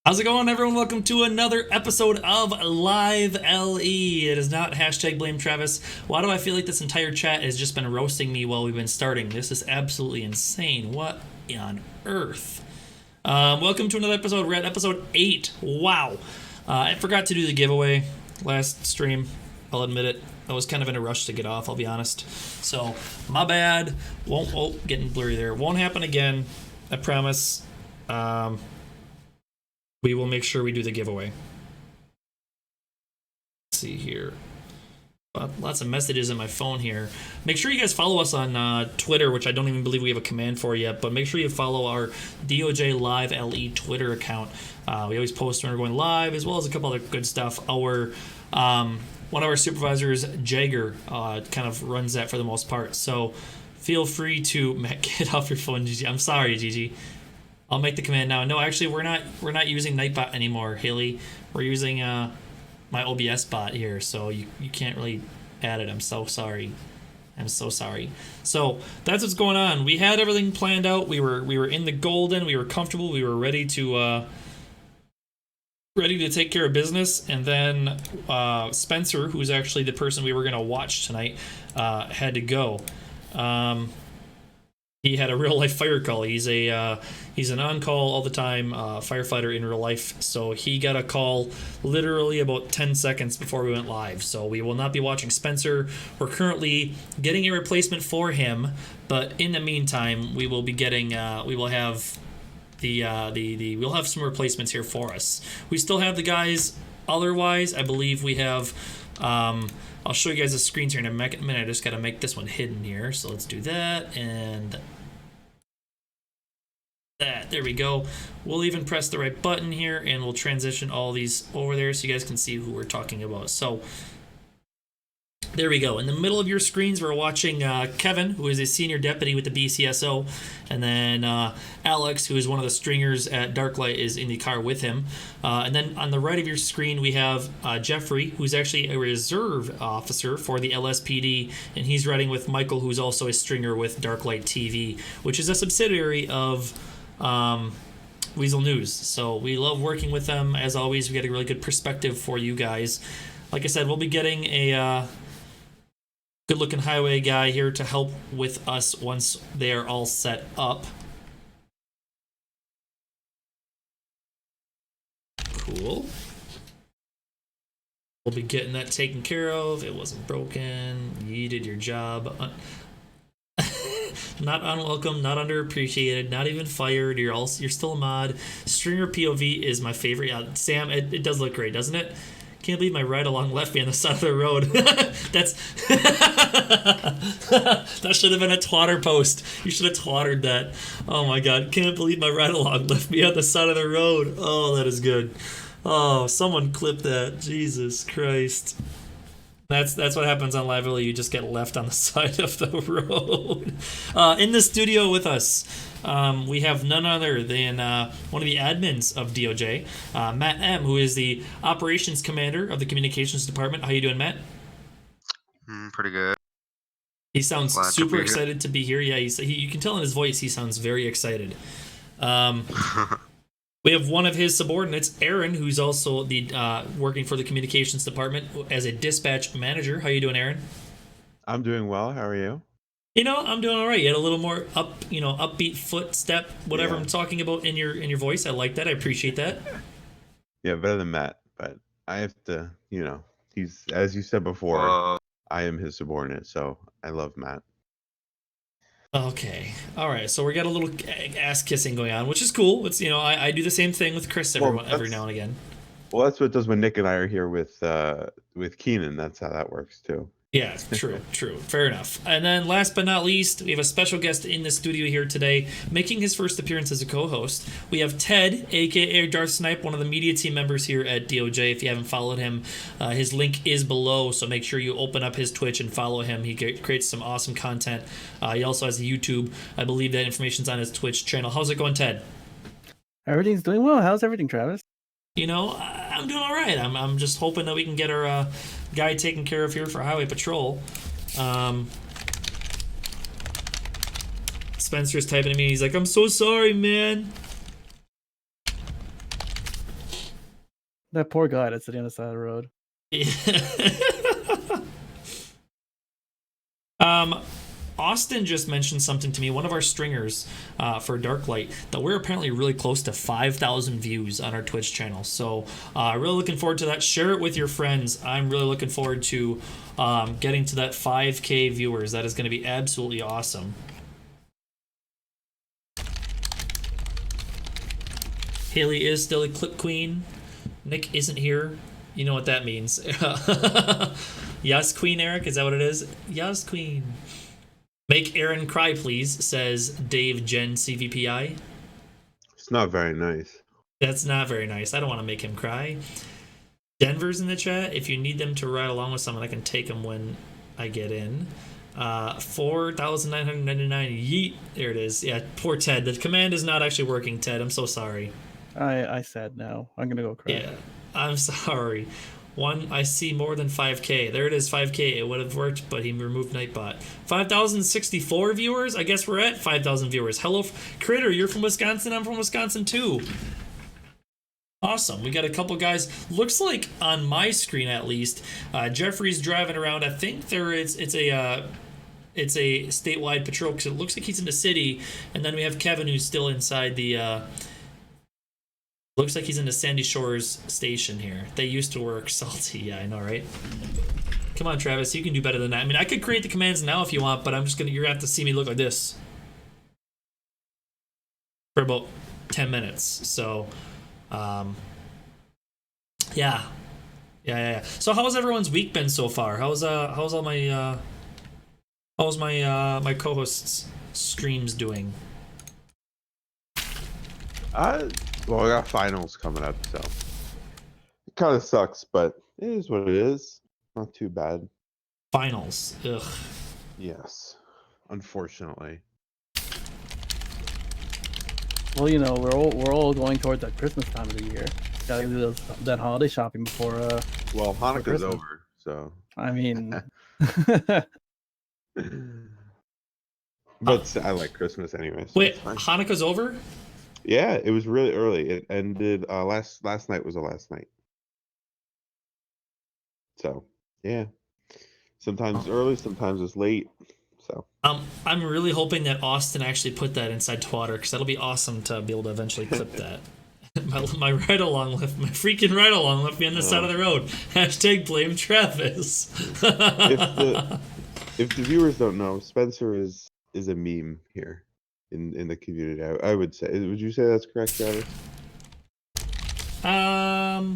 How's it going, everyone? Welcome to another episode of LiveLE. It is not hashtag blame Travis. Why do I feel like this entire chat has just been roasting me while we've been starting? This is absolutely insane. What on earth? Welcome to another episode. We're at episode 8. Wow. I forgot to do the giveaway last stream. I'll admit it. I was kind of in a rush to get off, I'll be honest. So, my bad. Getting blurry there. Won't happen again. I promise. We will make sure we do the giveaway. Let's see here. Lots of messages on my phone here. Make sure you guys follow us on Twitter, which I don't even believe we have a command for yet, but make sure you follow our DoJ LiveLE Twitter account. We always post when we're going live, as well as a couple other good stuff. Our one of our supervisors, Jagger, kind of runs that for the most part. So feel free to get off your phone, Gigi. I'm sorry, Gigi. I'll make the command now. No, actually, we're not using Nightbot anymore, Haley. We're using my OBS bot here, so you can't really add it. I'm so sorry. I'm so sorry. So that's what's going on. We had everything planned out. We were in the golden. We were comfortable. We were ready to take care of business. And then Spencer, who's actually the person we were gonna watch tonight, had to go. He had a real life fire call. He's an on-call all the time firefighter in real life. So he got a call literally about 10 seconds before we went live. So we will not be watching Spencer. We're currently getting a replacement for him, but in the meantime, we will be getting we'll have some replacements here for us. We still have the guys. Otherwise, I believe we have. I'll show you guys the screens here in a minute. I just got to make this one hidden here. So let's do that and that. There we go. We'll even press the right button here and we'll transition all these over there so you guys can see who we're talking about. So there we go. In the middle of your screens, we're watching Kevin, who is a senior deputy with the BCSO, and then Alex, who is one of the stringers at Darklight, is in the car with him. And then on the right of your screen, we have Jeffrey, who's actually a reserve officer for the LSPD, and he's riding with Michael, who's also a stringer with Darklight TV, which is a subsidiary of Weasel News. So we love working with them. As always, we get a really good perspective for you guys. Like I said, we'll be getting a good-looking highway guy here to help with us once they are all set up. Cool. We'll be getting that taken care of. It wasn't broken. You did your job. Not unwelcome, not underappreciated, not even fired. You're still a mod. Stringer POV is my favorite. Yeah, Sam, it does look great, doesn't it? Can't believe my ride along left me on the side of the road. That should have been a twatter post. You should have twattered that. Oh my god, can't believe my ride along left me on the side of the road. Oh, that is good. Oh, someone clip that. Jesus Christ. That's what happens on LiveLE. You just get left on the side of the road. In the studio with us, we have none other than one of the admins of DOJ, Matt M., who is the operations commander of the communications department. How you doing, Matt? Pretty good. He sounds super excited to be here. Yeah, you can tell in his voice he sounds very excited. We have one of his subordinates, Aaron, who's also the working for the communications department as a dispatch manager. How you doing, Aaron? I'm doing well. How are you? You know, I'm doing all right. You had a little more upbeat footstep, whatever I'm talking about in your voice. I like that. I appreciate that. Yeah, better than Matt, but I have to, he's, as you said before, I am his subordinate, so I love Matt. Okay. All right. So we got a little ass kissing going on, which is cool. It's I do the same thing with Chris every now and again. Well, that's what it does when Nick and I are here with Keenan. That's how that works too. Yeah, true. Fair enough. And then last but not least, we have a special guest in the studio here today, making his first appearance as a co-host. We have Ted, a.k.a. Darth Snipe, one of the media team members here at DOJ. If you haven't followed him, his link is below, so make sure you open up his Twitch and follow him. He creates some awesome content. He also has a YouTube. I believe that information's on his Twitch channel. How's it going, Ted? Everything's doing well. How's everything, Travis? I'm doing all right. I'm just hoping that we can get our guy taken care of here for Highway Patrol. Spencer's typing to me. He's like, I'm so sorry, man. That poor guy that's sitting on the side of the road. Austin just mentioned something to me, one of our stringers for Darklight, that we're apparently really close to 5,000 views on our Twitch channel. So really looking forward to that. Share it with your friends. I'm really looking forward to getting to that 5K viewers. That is going to be absolutely awesome. Haley is still a clip queen. Nick isn't here. You know what that means. Yes, Queen Eric, is that what it is? Yes, Queen. Make Aaron cry, please, says Dave Gen CVPI. It's not very nice. That's not very nice. I don't want to make him cry. Denver's in the chat. If you need them to ride along with someone, I can take them when I get in. 4,999. Yeet. There it is. Yeah, poor Ted. The command is not actually working, Ted. I'm so sorry. I said no. I'm gonna go cry. Yeah, I'm sorry. I see more than 5K. There it is, 5K. It would have worked, but he removed Nightbot. 5,064 viewers? I guess we're at 5,000 viewers. Hello, Critter, you're from Wisconsin. I'm from Wisconsin, too. Awesome. We got a couple guys. Looks like, on my screen at least, Jeffrey's driving around. I think it's a statewide patrol, because it looks like he's in the city. And then we have Kevin, who's still inside the... looks like he's in the Sandy Shores station here. They used to work salty. Yeah, I know, right? Come on, Travis. You can do better than that. I mean, I could create the commands now if you want, but you're gonna have to see me look like this for about 10 minutes. So, yeah. So how's everyone's week been so far? How's all my my co-hosts' streams doing? Well, I got finals coming up, so it kind of sucks, but it is what it is. Not too bad. Finals. Ugh. Yes, unfortunately. Well, we're all going towards that Christmas time of the year. Gotta do that holiday shopping before. Well, Hanukkah's Christmas. over, so. I mean. But I like Christmas anyway. So Wait, Hanukkah's over? Yeah, it was really early. It ended last night was the last night. So yeah, sometimes early, sometimes it's late. So I'm really hoping that Austin actually put that inside Twitter, because that'll be awesome to be able to eventually clip that. my ride along left, my freaking ride along left me on the side of the road. Hashtag blame Travis. If the viewers don't know, Spencer is a meme here in the community. I would say. Would you say that's correct, Travis? I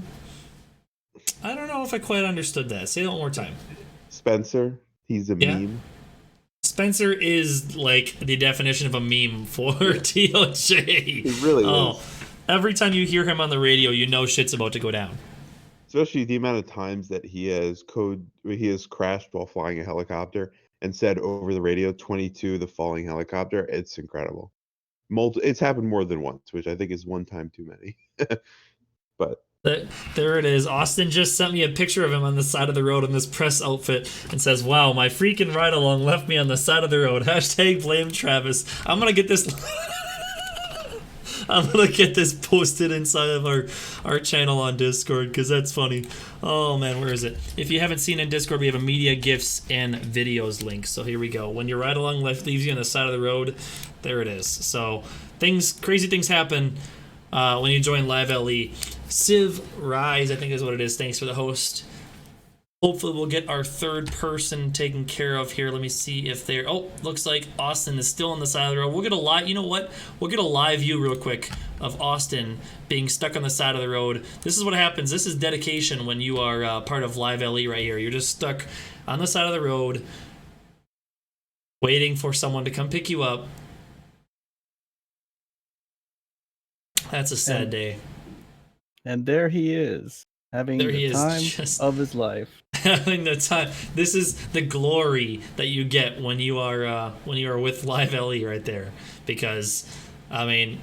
don't know if I quite understood that. Say that one more time. Spencer, he's a meme. Spencer is like the definition of a meme for DOJ. He really is. Every time you hear him on the radio, you know shit's about to go down. Especially the amount of times that he has crashed while flying a helicopter and said over the radio, 22, the falling helicopter. It's incredible. It's happened more than once, which I think is one time too many. But there it is. Austin just sent me a picture of him on the side of the road in this press outfit and says, "Wow, my freaking ride along left me on the side of the road." Hashtag blame Travis. I'm gonna get this. I'm gonna get this posted inside of our channel on Discord, because that's funny. Oh man, where is it? If you haven't seen in Discord, we have a media, gifts, and videos link. So here we go. When your ride along leaves you on the side of the road, there it is. So crazy things happen when you join LiveLE. Civ Rise, I think is what it is. Thanks for the host. Hopefully we'll get our third person taken care of here. Let me see if they're... Oh, looks like Austin is still on the side of the road. We'll get a live... You know what? We'll get a live view real quick of Austin being stuck on the side of the road. This is what happens. This is dedication when you are part of LiveLE right here. You're just stuck on the side of the road waiting for someone to come pick you up. That's a sad day. And there he is, having the time of his life. Having the time. This is the glory that you get when you are with LiveLE right there. Because, I mean,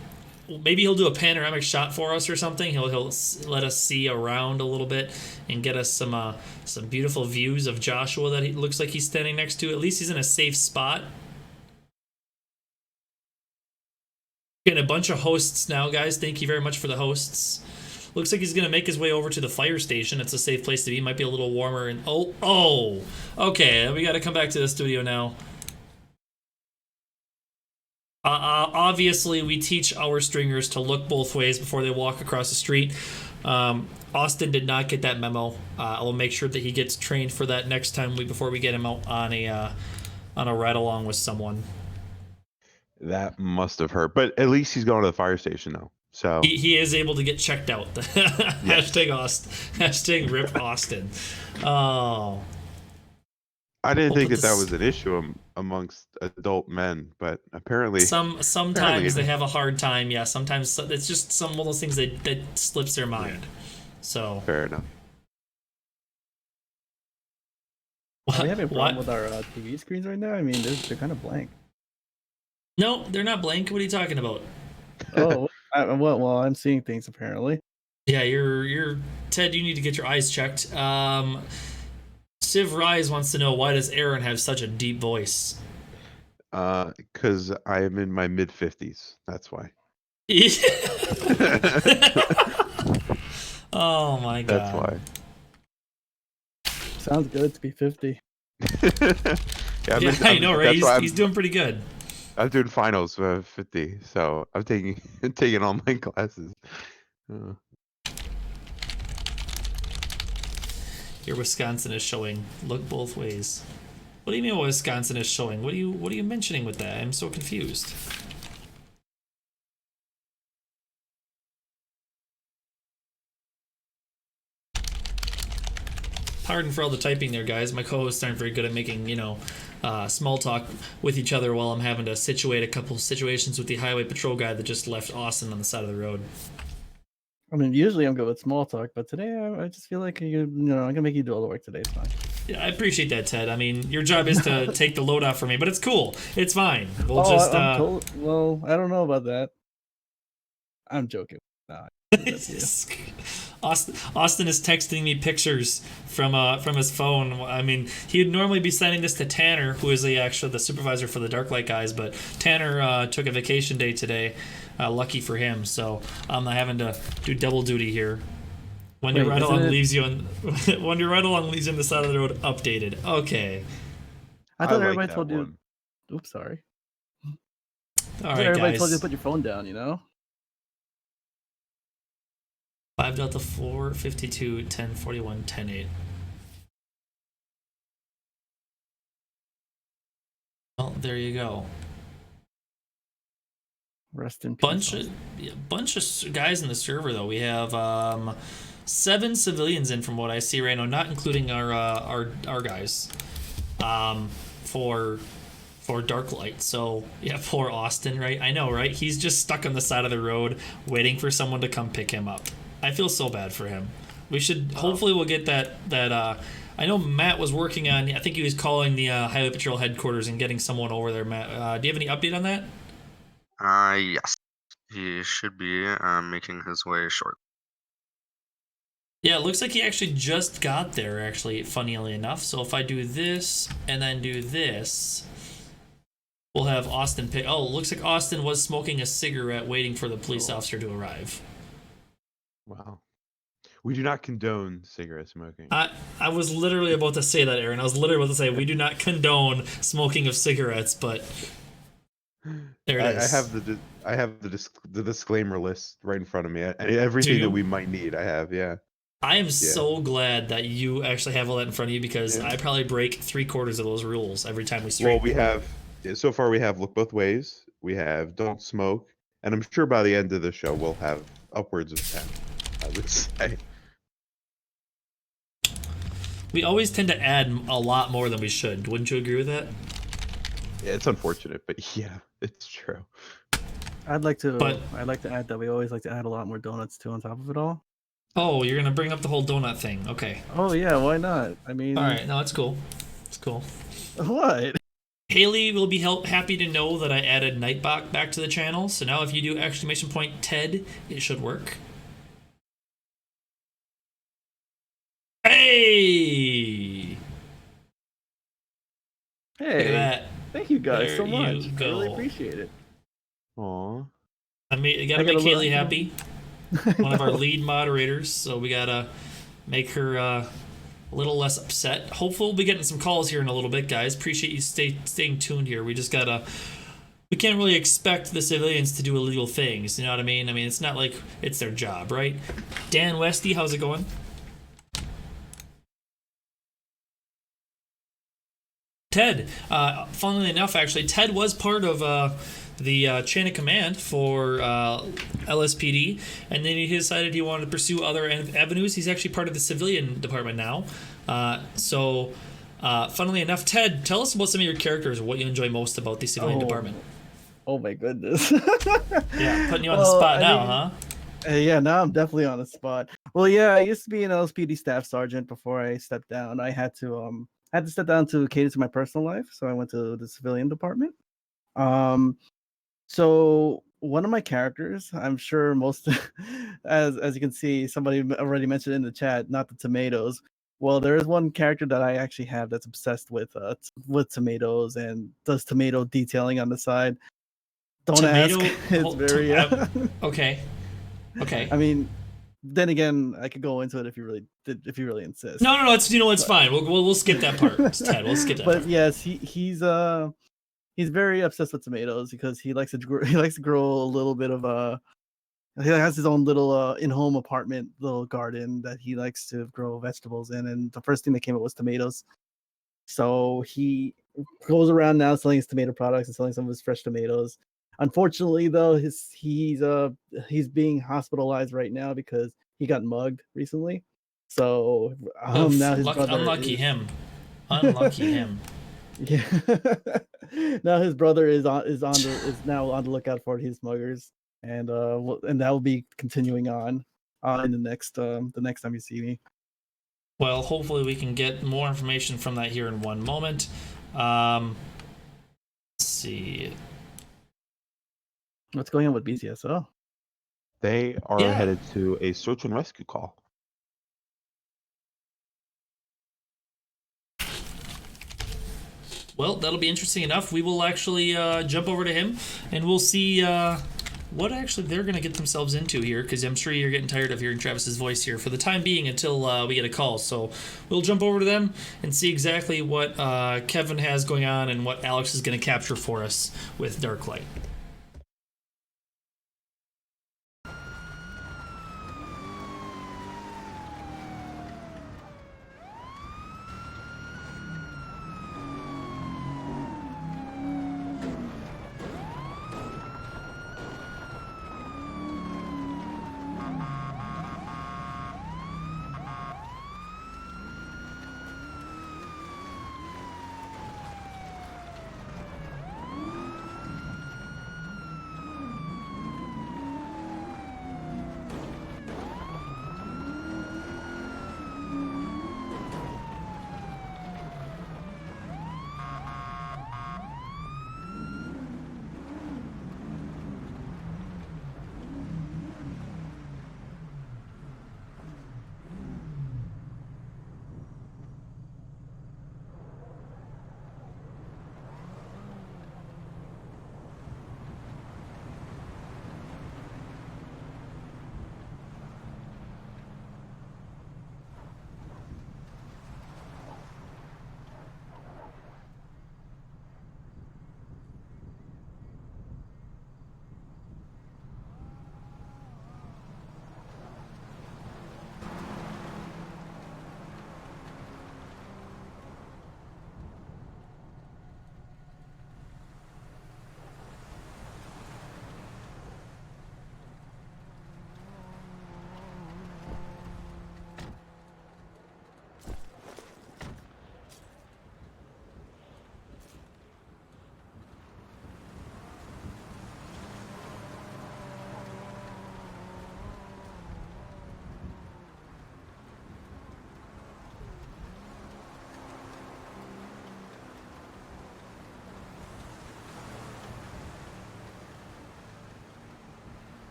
maybe he'll do a panoramic shot for us or something. He'll let us see around a little bit and get us some beautiful views of Joshua that he looks like he's standing next to. At least he's in a safe spot. Getting a bunch of hosts now, guys. Thank you very much for the hosts. Looks like he's going to make his way over to the fire station. It's a safe place to be. Might be a little warmer. And oh, okay. We got to come back to the studio now. Obviously, we teach our stringers to look both ways before they walk across the street. Austin did not get that memo. I will make sure that he gets trained for that next time before we get him out on a ride along with someone. That must have hurt, but at least he's going to the fire station now. So he is able to get checked out. Hashtag rip Austin. Oh. I didn't think that was an issue amongst adult men, but apparently sometimes they have a hard time. Yeah, sometimes it's just some of those things that slips their mind. Yeah. So fair enough. Are we having a problem with our TV screens right now? I mean, they're kind of blank. No, they're not blank. What are you talking about? Oh, well, I'm seeing things apparently. Yeah, you're Ted. You need to get your eyes checked. Civ Rise wants to know, why does Aaron have such a deep voice? Because I am in my mid-50s. That's why. Oh my god. That's why. Sounds good to be 50. I know, right? He's doing pretty good. I'm doing finals 50, so I'm taking online classes. Your Wisconsin is showing. Look both ways. What do you mean Wisconsin is showing? What are you mentioning with that? I'm so confused. Pardon for all the typing there, guys. My co-hosts aren't very good at making, small talk with each other while I'm having to situate a couple situations with the highway patrol guy that just left Austin on the side of the road. I mean, usually I'm good with small talk, but today I just feel like I'm gonna make you do all the work today. It's fine. Yeah, I appreciate that, Ted. I mean, your job is to take the load off for me, but it's cool. It's fine. We'll well, I don't know about that. I'm joking. Nah, Austin is texting me pictures from his phone. I mean, he'd normally be sending this to Tanner, who is actually the supervisor for the Darklight guys, but Tanner took a vacation day today. Lucky for him, so I'm not having to do double duty here. When your ride along leaves you on the side of the road, updated. Okay. I thought everybody told you. Oops, sorry. All right, everybody guys. told you to put your phone down. 5 Delta 4 52 10 41 10 8. Well, there you go. Rest in Bunch peace. of guys in the server though. We have 7 civilians in from what I see right now, not including our guys. For Darklight. So yeah, poor Austin, right? I know, right? He's just stuck on the side of the road waiting for someone to come pick him up. I feel so bad for him. We should hopefully we'll get that I know Matt was working on, I think he was calling the Highway Patrol headquarters and getting someone over there. Matt, do you have any update on that? Yes. He should be making his way shortly. Yeah, it looks like he actually just got there, actually, funnily enough. So if I do this and then do this, we'll have Austin pick. Oh, it looks like Austin was smoking a cigarette waiting for the police officer to arrive. Wow. We do not condone cigarette smoking. I was literally about to say that, Aaron. I was literally about to say we do not condone smoking of cigarettes, but there it is. I have the disclaimer list right in front of me. Everything that we might need, I have. Yeah. I am so glad that you actually have all that in front of you, because I probably break 3/4 of those rules every time we stream. Well, we have so far. We have look both ways. We have don't smoke, and I'm sure by the end of the show we'll have upwards of 10. I would say. We always tend to add a lot more than we should. Wouldn't you agree with that? Yeah, it's unfortunate, but yeah, it's true. I'd like to add that we always like to add a lot more donuts too on top of it all. Oh, you're gonna bring up the whole donut thing. Okay. Oh yeah, why not? I mean, all right, no, it's cool. It's cool. What? Haley will be happy to know that I added Nightbot back to the channel. So now if you do !Ted, it should work. Hey! Hey! Look at that. Thank you guys so much. You go. I really appreciate it. Aww. I gotta make Haley happy. one of our lead moderators, so we gotta make her a little less upset. Hopefully, we'll be getting some calls here in a little bit, guys. Appreciate you staying tuned here. We can't really expect the civilians to do illegal things. You know what I mean? I mean, it's not like it's their job, right? Dan Westy, how's it going? Ted, funnily enough, actually, Ted was part of the chain of command for LSPD, and then he decided he wanted to pursue other avenues. He's actually part of the civilian department now. Funnily enough, Ted, tell us about some of your characters, what you enjoy most about the civilian department. Oh my goodness. Yeah, putting you on the spot now, huh? Yeah, now I'm definitely on the spot. Well, yeah, I used to be an LSPD staff sergeant before I stepped down. I had to step down to cater to my personal life, so I went to the civilian department. So one of my characters, I'm sure most, as you can see, somebody already mentioned in the chat, not the tomatoes. Well, there is one character that I actually have that's obsessed with tomatoes and does tomato detailing on the side. Don't ask. It's very okay. I mean, then again, I could go into it if you really insist. No. It's fine. We'll skip that part, Ted. We'll skip that. But part. Yes, he's very obsessed with tomatoes because he likes to grow a little bit of he has his own little in-home apartment, little garden that he likes to grow vegetables in, and the first thing that came up was tomatoes. So he goes around now selling his tomato products and selling some of his fresh tomatoes. Unfortunately, though, he's being hospitalized right now because he got mugged recently. So now his brother unlucky him. Unlucky him. Yeah. Now his brother is now on the lookout for his muggers, and that will be continuing on in the next time you see me. Well, hopefully we can get more information from that here in one moment. Let's see. What's going on with BCSO? They are headed to a search and rescue call. Well, that'll be interesting enough. We will actually jump over to him, and we'll see what actually they're going to get themselves into here, because I'm sure you're getting tired of hearing Travis's voice here for the time being until we get a call. So we'll jump over to them and see exactly what Kevin has going on and what Alex is going to capture for us with Darklight.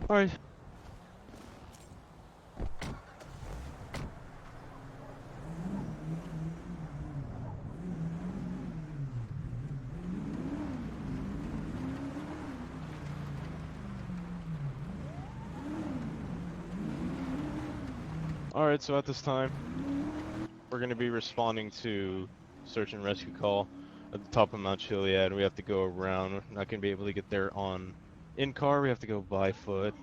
Alright. Alright, so at this time, we're going to be responding to search and rescue call at the top of Mount Chiliad. We have to go around. We're not going to be able to get there in car. We have to go by foot.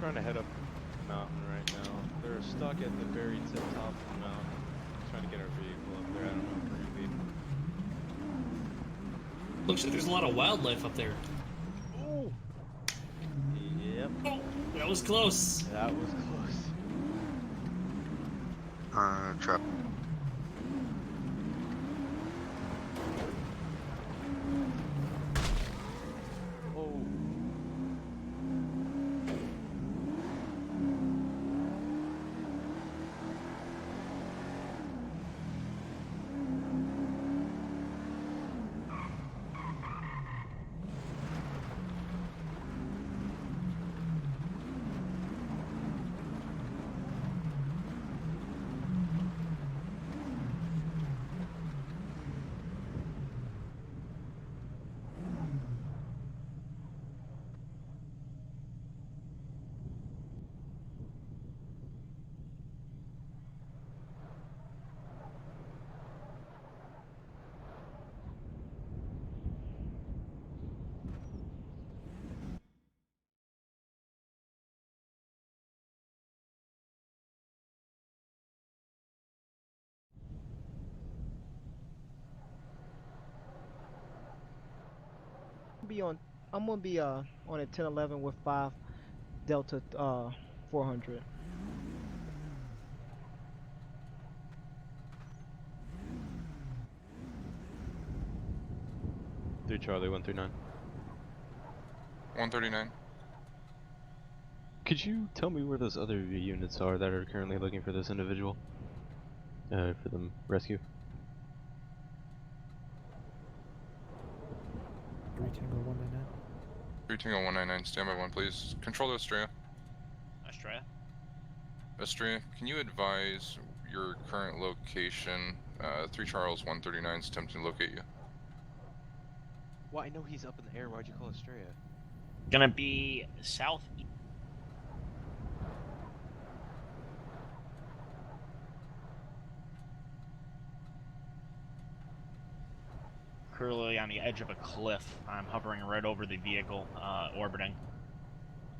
Trying to head up the mountain right now. They're stuck at the very tip top of the mountain. Trying to get our vehicle up there. I don't know if we're gonna be. Looks like there's a lot of wildlife up there. Oh! Yep. Oh, that was close. That was close. Trap. Oh. I'm gonna be on a 1011 with 5 Delta 400. Three Charlie 139. 139. Could you tell me where those other units are that are currently looking for this individual? For the rescue? 3 Tango 199. 3 Tango 199, standby 1, please. Control to Estrella. Estrella, can you advise your current location? 3 Charles 139 is attempting to locate you. Well, I know he's up in the air. Why'd you call Estrella? Gonna be south. currently on the edge of a cliff. I'm hovering right over the vehicle, orbiting.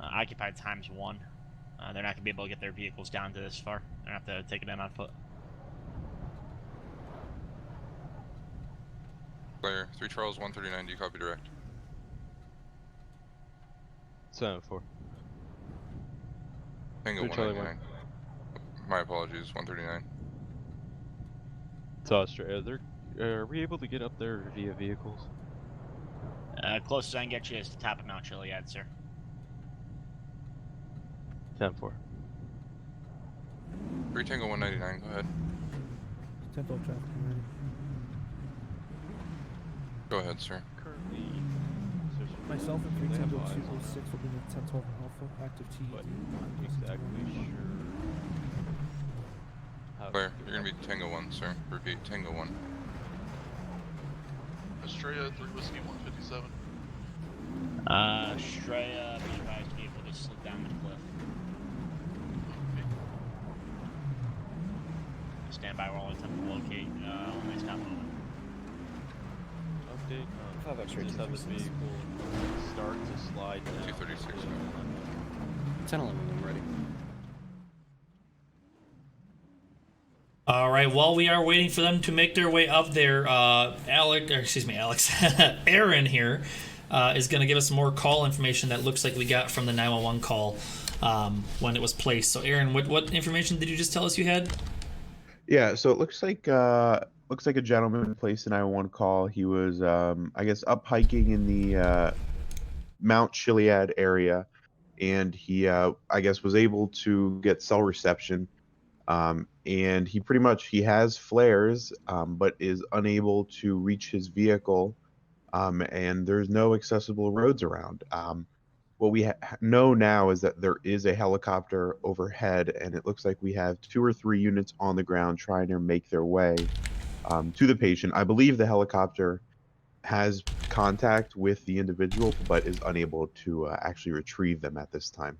Occupied times 1. They're not going to be able to get their vehicles down to this far. They're going to have to take it in on foot. Clear. 3 Charles 139, do you copy direct? 7-4. Tango 3 Charlie 199. My apologies, 139. It's Australia. Are we able to get up there via vehicles? Closest I can get you is the top of Mount Chiliad, sir. 10-4. 3 Tango 199, go ahead. 10-12 traffic ready. Go ahead, sir. Currently, Myself and they 3 have Tango eyes 206 will be in 10-12 Alpha, active TED. but not exactly sure. How Clear. to You're gonna be Tango 1, sir. Repeat, Tango 1. Australia 3 Whiskey 157. Straya, be advised to be able to slip down the cliff. Stand by while I attempt to locate when they stop moving. update? Just have this vehicle start to slide down. 236, go. 10-11, I'm ready. All right. While we are waiting for them to make their way up there, Alex, Aaron here is going to give us some more call information that looks like we got from the 911 call when it was placed. So, Aaron, what information did you just tell us you had? Yeah, so it looks like a gentleman placed a 911 call. He was, I guess, up hiking in the Mount Chiliad area, and he, I guess, was able to get cell reception. And he has flares, but is unable to reach his vehicle, and there's no accessible roads around. What we know now is that there is a helicopter overhead, and it looks like we have 2 or 3 units on the ground trying to make their way to the patient. I believe the helicopter has contact with the individual, but is unable to actually retrieve them at this time.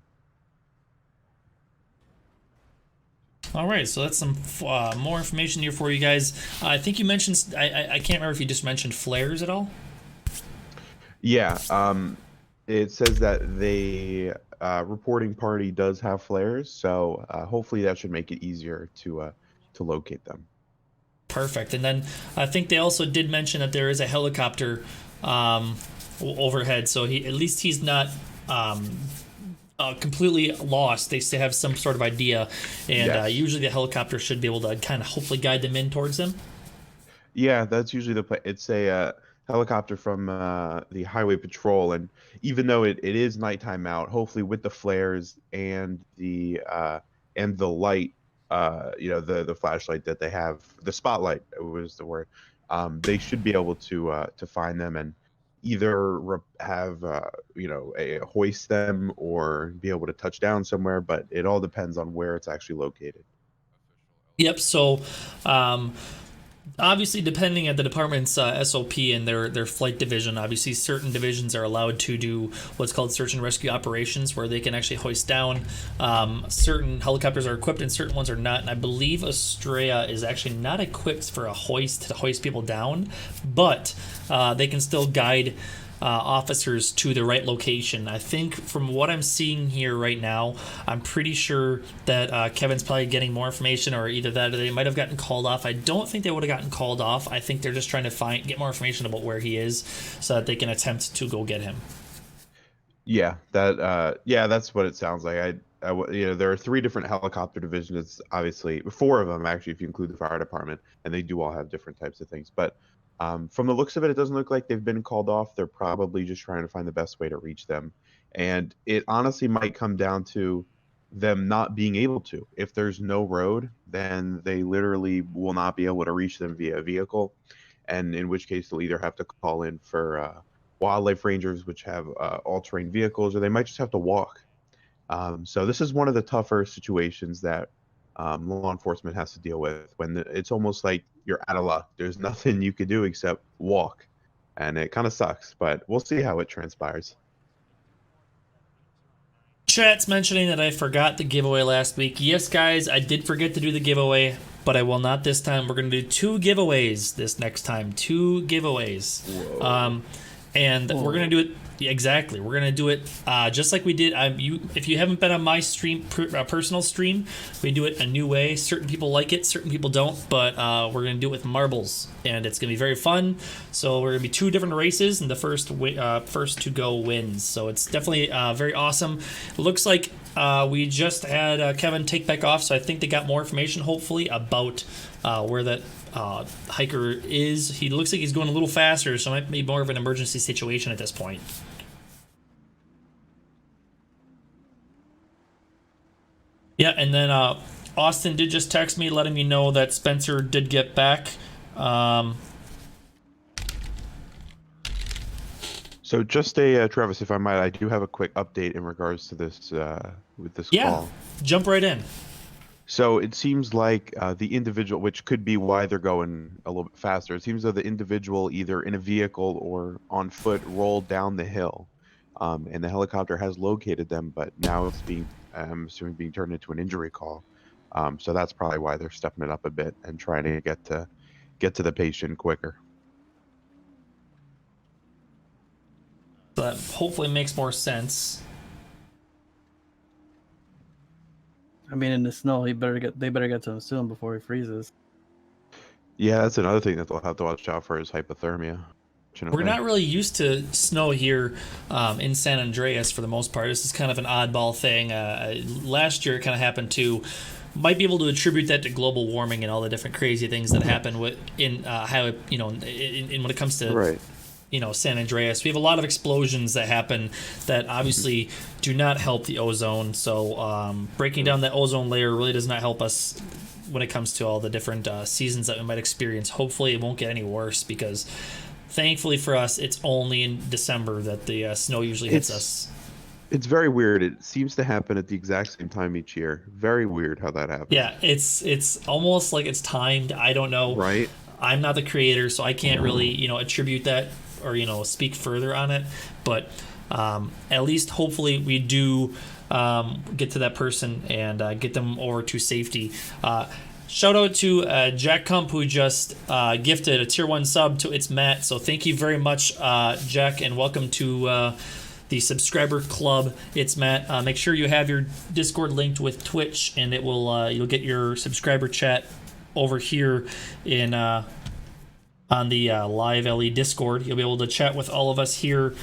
All right, so that's some more information here for you guys. I think you mentioned, I can't remember if you just mentioned flares at all. Yeah, it says that the reporting party does have flares, so hopefully that should make it easier to locate them. Perfect. And then I think they also did mention that there is a helicopter overhead, so at least he's not completely lost. They still have some sort of idea, and Yes. Usually the helicopter should be able to kind of hopefully guide them in towards them. Yeah, that's usually the play. It's a helicopter from the highway patrol, and even though it is nighttime out, hopefully with the flares and the light, the flashlight that they have, the spotlight was the word. They should be able to find them and either have hoist them or be able to touch down somewhere. But it all depends on where it's actually located. Yep. So, obviously, depending at the department's SOP and their flight division, obviously certain divisions are allowed to do what's called search and rescue operations, where they can actually hoist down. Certain helicopters are equipped and certain ones are not. And I believe Estrella is actually not equipped for a hoist to hoist people down, but they can still guide officers to the right location. I think from what I'm seeing here right now, I'm pretty sure that Kevin's probably getting more information, or either that or they might have gotten called off. I don't think they would have gotten called off. I think they're just trying to get more information about where he is so that they can attempt to go get him. Yeah, that's what it sounds like. There are 3 different helicopter divisions. Obviously, 4 of them actually, if you include the fire department, and they do all have different types of things. But from the looks of it, it doesn't look like they've been called off. They're probably just trying to find the best way to reach them, and it honestly might come down to them not being able to. If there's no road, then they literally will not be able to reach them via vehicle, and in which case they'll either have to call in for wildlife rangers, which have all-terrain vehicles, or they might just have to walk. So this is one of the tougher situations that law enforcement has to deal with, when it's almost like you're out of luck. There's nothing you could do except walk, and it kind of sucks, but we'll see how it transpires. Chat's mentioning that I forgot the giveaway last week. Yes, guys, I did forget to do the giveaway. but I will not this time. We're going to do 2 giveaways this next time. 2 giveaways. And we're going to do it. Exactly. We're going to do it just like we did. If you haven't been on my stream, personal stream, we do it a new way. Certain people like it, certain people don't, but we're going to do it with marbles, and it's going to be very fun. So we're going to be 2 different races, and the first to go wins. So it's definitely very awesome. It looks like we just had Kevin take back off, so I think they got more information, hopefully, about where that hiker is. He looks like he's going a little faster, so it might be more of an emergency situation at this point. Yeah, and then Austin did just text me letting me know that Spencer did get back. So just Travis, if I might, I do have a quick update in regards to this with this call. Jump right in. So it seems like the individual, which could be why they're going a little bit faster, it seems though the individual either in a vehicle or on foot rolled down the hill, and the helicopter has located them, but now it's being, I'm assuming, being turned into an injury call. So that's probably why they're stepping it up a bit and trying to get to the patient quicker. That hopefully makes more sense. I mean, in the snow, they better get to him soon before he freezes. Yeah, that's another thing that they'll have to watch out for is hypothermia. We're not really used to snow here in San Andreas for the most part. This is kind of an oddball thing. Last year it kind of happened too. Might be able to attribute that to global warming and all the different crazy things that happen in when it comes to San Andreas. We have a lot of explosions that happen that obviously do not help the ozone. So breaking down that ozone layer really does not help us when it comes to all the different seasons that we might experience. Hopefully it won't get any worse, because thankfully for us, it's only in December that the snow usually hits us. It's very weird. It seems to happen at the exact same time each year. Very weird how that happens. Yeah, it's almost like it's timed. I don't know. Right. I'm not the creator, so I can't really, attribute that or, speak further on it. But at least hopefully we do get to that person and get them over to safety. Shout out to Jack Kump, who just gifted a tier 1 sub to It's Matt. So thank you very much, Jack, and welcome to the subscriber club. It's Matt. Make sure you have your Discord linked with Twitch, and it will you'll get your subscriber chat over here in on the LiveLE Discord. You'll be able to chat with all of us here.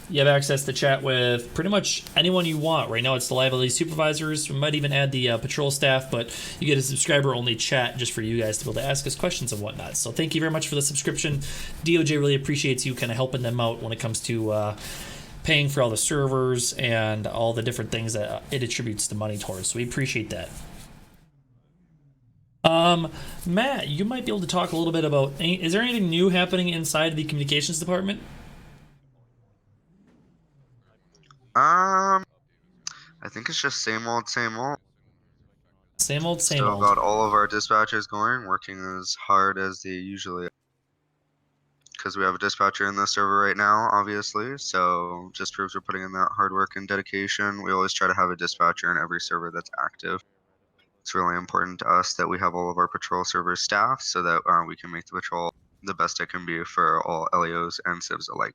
You have access to chat with pretty much anyone you want. Right now it's the LiveLE supervisors. We might even add the patrol staff, but you get a subscriber-only chat just for you guys to be able to ask us questions and whatnot. So thank you very much for the subscription. DOJ really appreciates you kind of helping them out when it comes to paying for all the servers and all the different things that it attributes the money towards. So we appreciate that. Matt, you might be able to talk a little bit about, is there anything new happening inside the communications department? I think it's just same old, same old. Same old, same Still old. got all of our dispatchers going, working as hard as they usually are. Because we have a dispatcher in the server right now, obviously, so just proves we're putting in that hard work and dedication. We always try to have a dispatcher in every server that's active. It's really important to us that we have all of our patrol servers staffed so that we can make the patrol the best it can be for all LEOs and civs alike.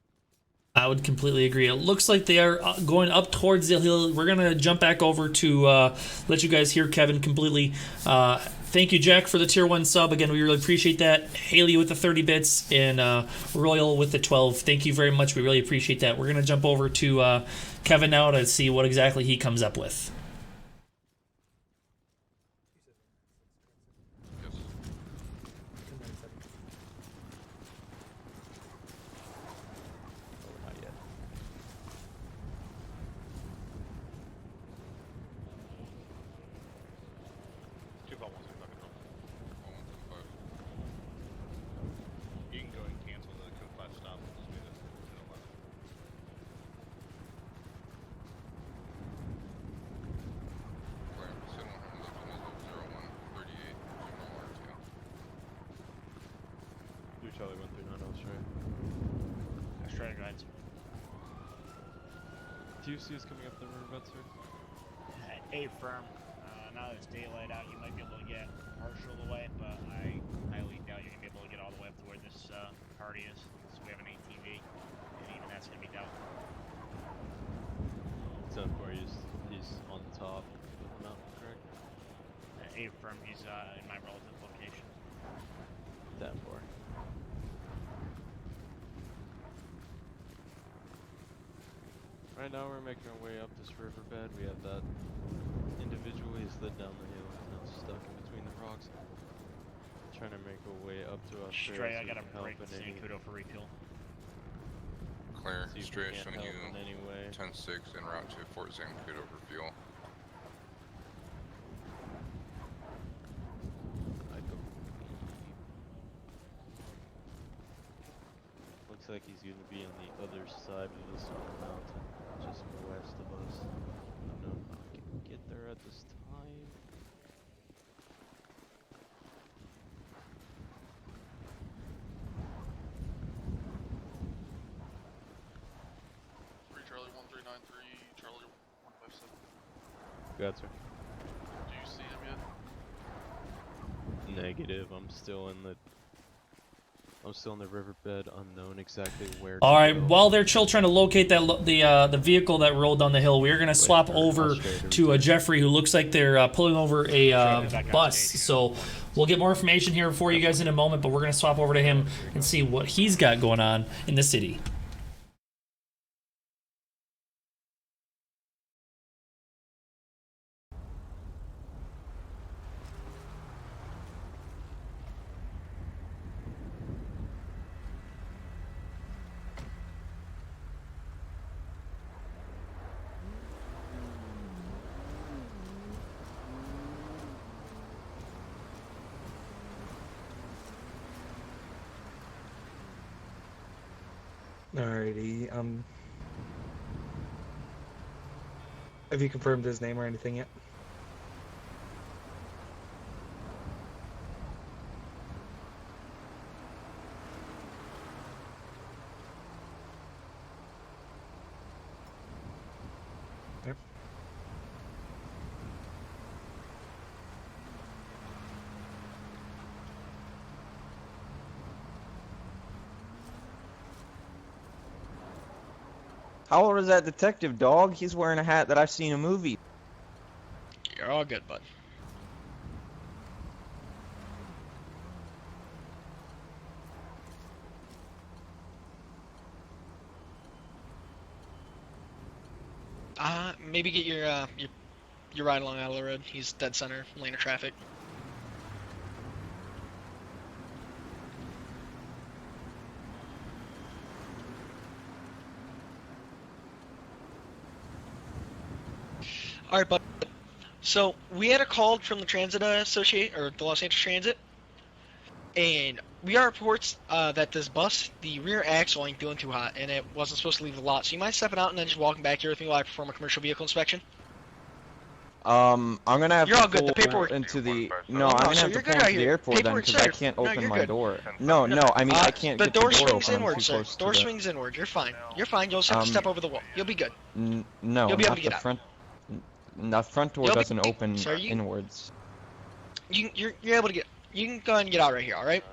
I would completely agree. It looks like they are going up towards the hill. We're going to jump back over to let you guys hear Kevin completely. Thank you, Jack, for the tier 1 sub. Again, we really appreciate that. Haley with the 30 bits and Royal with the 12. Thank you very much. We really appreciate that. We're going to jump over to Kevin now to see what exactly he comes up with. Charlie 139, I was right. Let's try to go ahead. TUC is coming up the riverbed, sir. 8 firm. now that it's daylight out, you might be able to get partial of the way, but I highly doubt you're gonna be able to get all the way up to where this party is. So we have an ATV, and even that's gonna be doubtful. 10-4, he's on top of the mountain, correct? A firm, he's in my relative location. 10-4. Right now we're making our way up this riverbed. We have that individual, he slid down the hill and now stuck in between the rocks. Trying to make a way up to us. Stray, I got a break with San Kudo for refuel. Clear. See if we Stray can't showing help you in any way. 10-6 en route to Fort Zancudo for fuel. I believe. Looks like he's going to be on the other side of this mountain, just west of us. I don't know if I can get there at this time. Charlie 1393, Charlie 157. Got sir. Do you see him yet? Negative. I'm still in the riverbed, unknown exactly where. All right. While they're still trying to locate that the vehicle that rolled down the hill, we're gonna swap over to Jeffrey, who looks like they're pulling over a bus. So we'll get more information here for you guys in a moment, but we're gonna swap over to him and see what he's got going on in the city. Alrighty, have you confirmed his name or anything yet? Yep. How old is that detective, dog? He's wearing a hat that I've seen in a movie. You're all good, bud. Maybe get your ride along out of the road. He's dead center lane of traffic. All right, bud. So we had a call from the Transit Associate or the Los Angeles Transit, and we got reports that this bus, the rear axle ain't feeling too hot, and it wasn't supposed to leave the lot. So you mind stepping out and then just walking back here with me while I perform a commercial vehicle inspection? I'm gonna have You're to all good. The pull paperwork into the. No, No, I'm gonna so have you're to good pull right into the here. airport then Paperwork, because I sir. can't No, open you're my good. door. No, I mean I can't The get the door door swings open. I'm inward, too sir. close Door to the. swings inward. You're fine. You're fine. You'll just have to step over the wall. You'll be good. No, You'll be able not to get the out. front. The front door You'll be- doesn't open Sir, you- inwards. You're able to get. You can go ahead and get out right here. All right?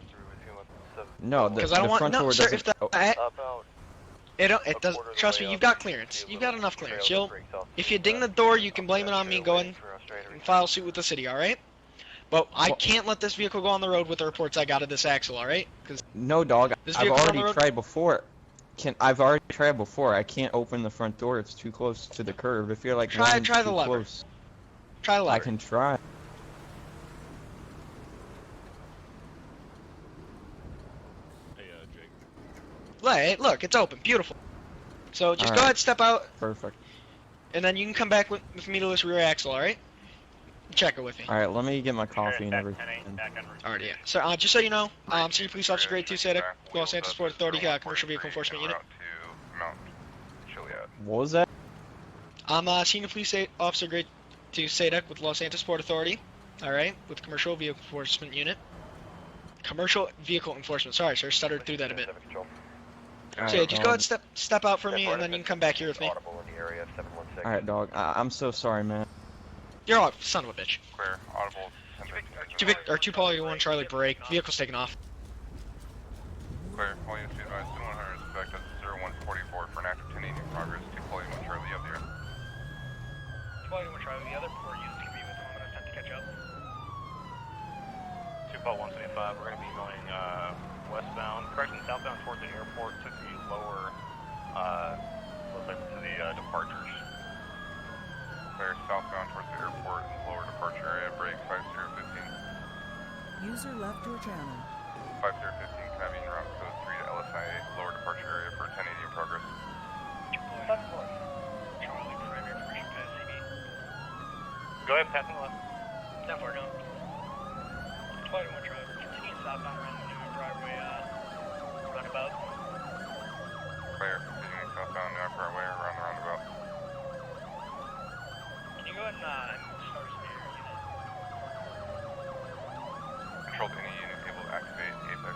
No, the Because I don't want front no, door sir. doesn't. If it does. Trust me, you've got clearance. You've got enough clearance. If you ding the door, you can blame it on me. Go ahead and file suit with the city. All right? But I can't let this vehicle go on the road with the reports I got of this axle. All right? Because No, dog. This I've vehicle's on already the road? tried before. I've already tried before. I can't open the front door. It's too close to the curb. If you're like Try one the too lever. close, try the lever. I can try. Hey, look, it's open. Beautiful. So just All go right. ahead, step out, Perfect. and then you can come back with me to this rear axle. All right? Check it with me. All right, let me get my coffee and everything. Alright, yeah. So, just so you know, Senior Police Officer Grade 2 SADC, Los Angeles Port Authority, Commercial Vehicle Enforcement Unit. What was that? I'm Senior Police Officer Grade 2 SADC with Los Angeles Port Authority. Alright, with Commercial Vehicle Enforcement Unit. Commercial Vehicle Enforcement. Sorry, sir, stuttered through that a bit. All So yeah, right, just go ahead and step out for me, and then you can come back here with me. All right, dog. I'm so sorry, man. You're up, son of a bitch. Clear. Audible. 2 Poly 1 Charlie break. Vehicle's taking off. Clear. All units be advised. 100 suspect at 0144 for an active 10 in progress. 2 Poly 1 Charlie, you have the air. 2 Poly 1 Charlie, the other 4 units can be with them. I'm gonna attempt to catch up. 2 Poly 175, we're gonna be going westbound, correction, southbound towards the airport to the lower, looks like to the departures. Clear. Southbound towards the airport and lower departure area. Break 5015. User left your channel. 5015, cabin route code 3 to LSIA, lower departure area for 1080 in progress. Charlie, primary information pass CB. Go ahead, pass on the left. That far down. 21 Charlie, continue southbound around the Newman Broadway, roundabout. Clear, continuing southbound New York Broadway around the roundabout. Can you go ahead and start us there, unit? Controlled any unit able to activate Apex.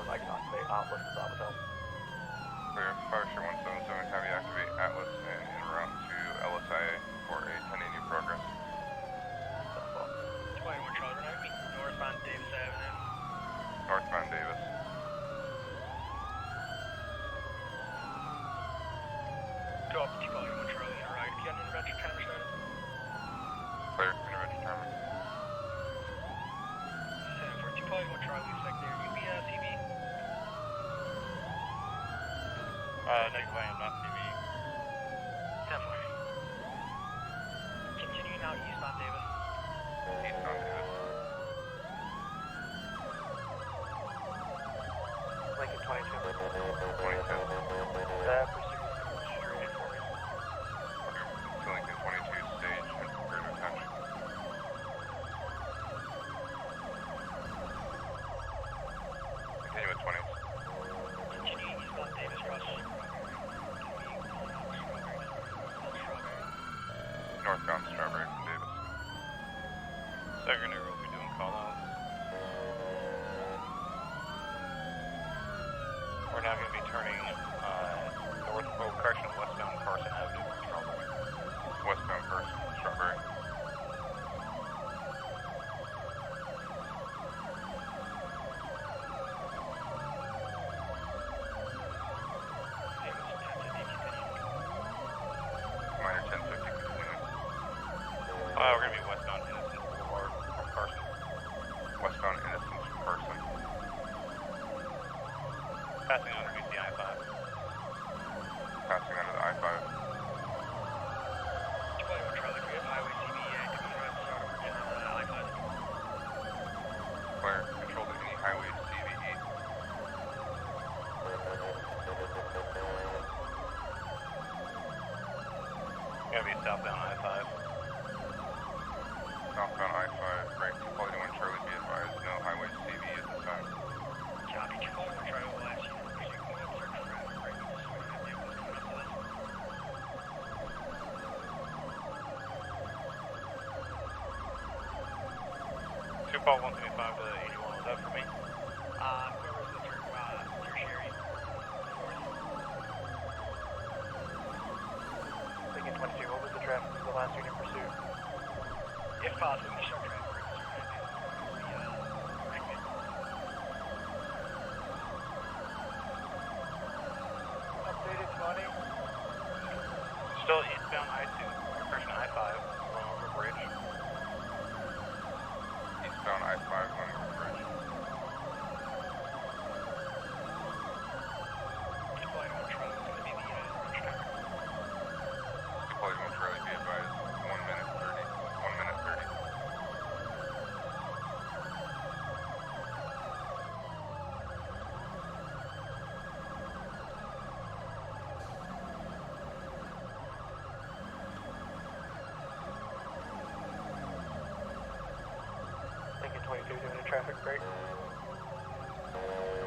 I can activate Atlas and Zabatel. Clear, Fire Share 177, have you activate Atlas and en route to LSIA for a 1080 in progress. 21 Charlie, we're gonna meet northbound Davis Avenue. Northbound Davis. Go up to 21 Charlie, and right. If you got an intervention timer started. Clear, intervention timer. 742 Charlie, 1 Charlie, secondary, you be CB? Negative, I am not CB. 10-4. Continuing out eastbound Davis. Eastbound Davis. Lincoln 22. 22. Pursuit straight in for me. Okay, to Lincoln 22, stage and prepare to attach. Continue with 20s. Continuing eastbound Davis, cross. Northbound Strawberry from Davis. Secondary, we'll be doing call-outs. We're now going to be turning westbound Carson Avenue from Strawberry. Westbound Carson, Strawberry. Minor 1050 continuing. We're going to be westbound Innocence Boulevard from Carson. Westbound Innocence from Carson. Passing underneath the I-5. Passing under the I-5. 21 Charlie, we have highway CB active. You have to start over to the I-5. Clear, control to any highway CVE. Going to be southbound I-5. Southbound I-5, right, 2 Poly 1 Charlie, be advised, no highway CV at this time. Copy, 2 Poly 1 Charlie, will ask you to proceed with search for right now, so we have vehicles coming up to this. 2 Poly 175 to 81, was that for me? Whoever's the tertiary. Lincoln 22, what was the traffic for the last unit pursuit? If possible, we start traffic breaks. Updated 20. Still eastbound I-2, correction I-5, going over the bridge. Eastbound I-5 going over the bridge. Deploy to Charlie, it's going to be the rush timer. Deploy to Charlie, be advised, 1 minute 30. 1 minute 30. Lincoln 22 doing a traffic break.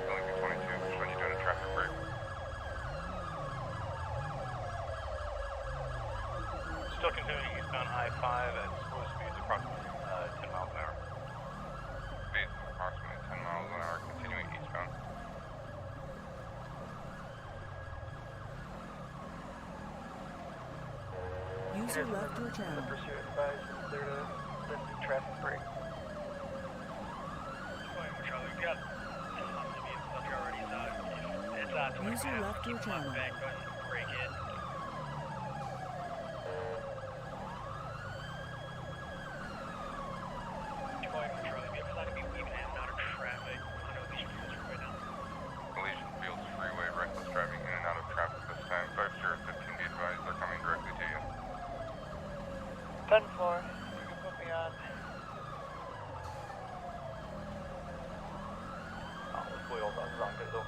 Lincoln 22, which one you doing a traffic break? Still continuing eastbound I-5 at slow speeds approximately 10 miles an hour. User left your channel. Pursuit advised there to lift the traffic brake. Charlie, we've got amphibian stuff here already, so it's 20 User left your channel. back, go ahead and break it. Charlie, vehicles not going to be weaving in and out of traffic on Elysian Fields Freeway now. Elysian Fields Freeway, reckless driving in and out of traffic this time. 5015, be advised, they're coming directly to you. 10-4, you can put me on. Atlas wheels up, San Pedro.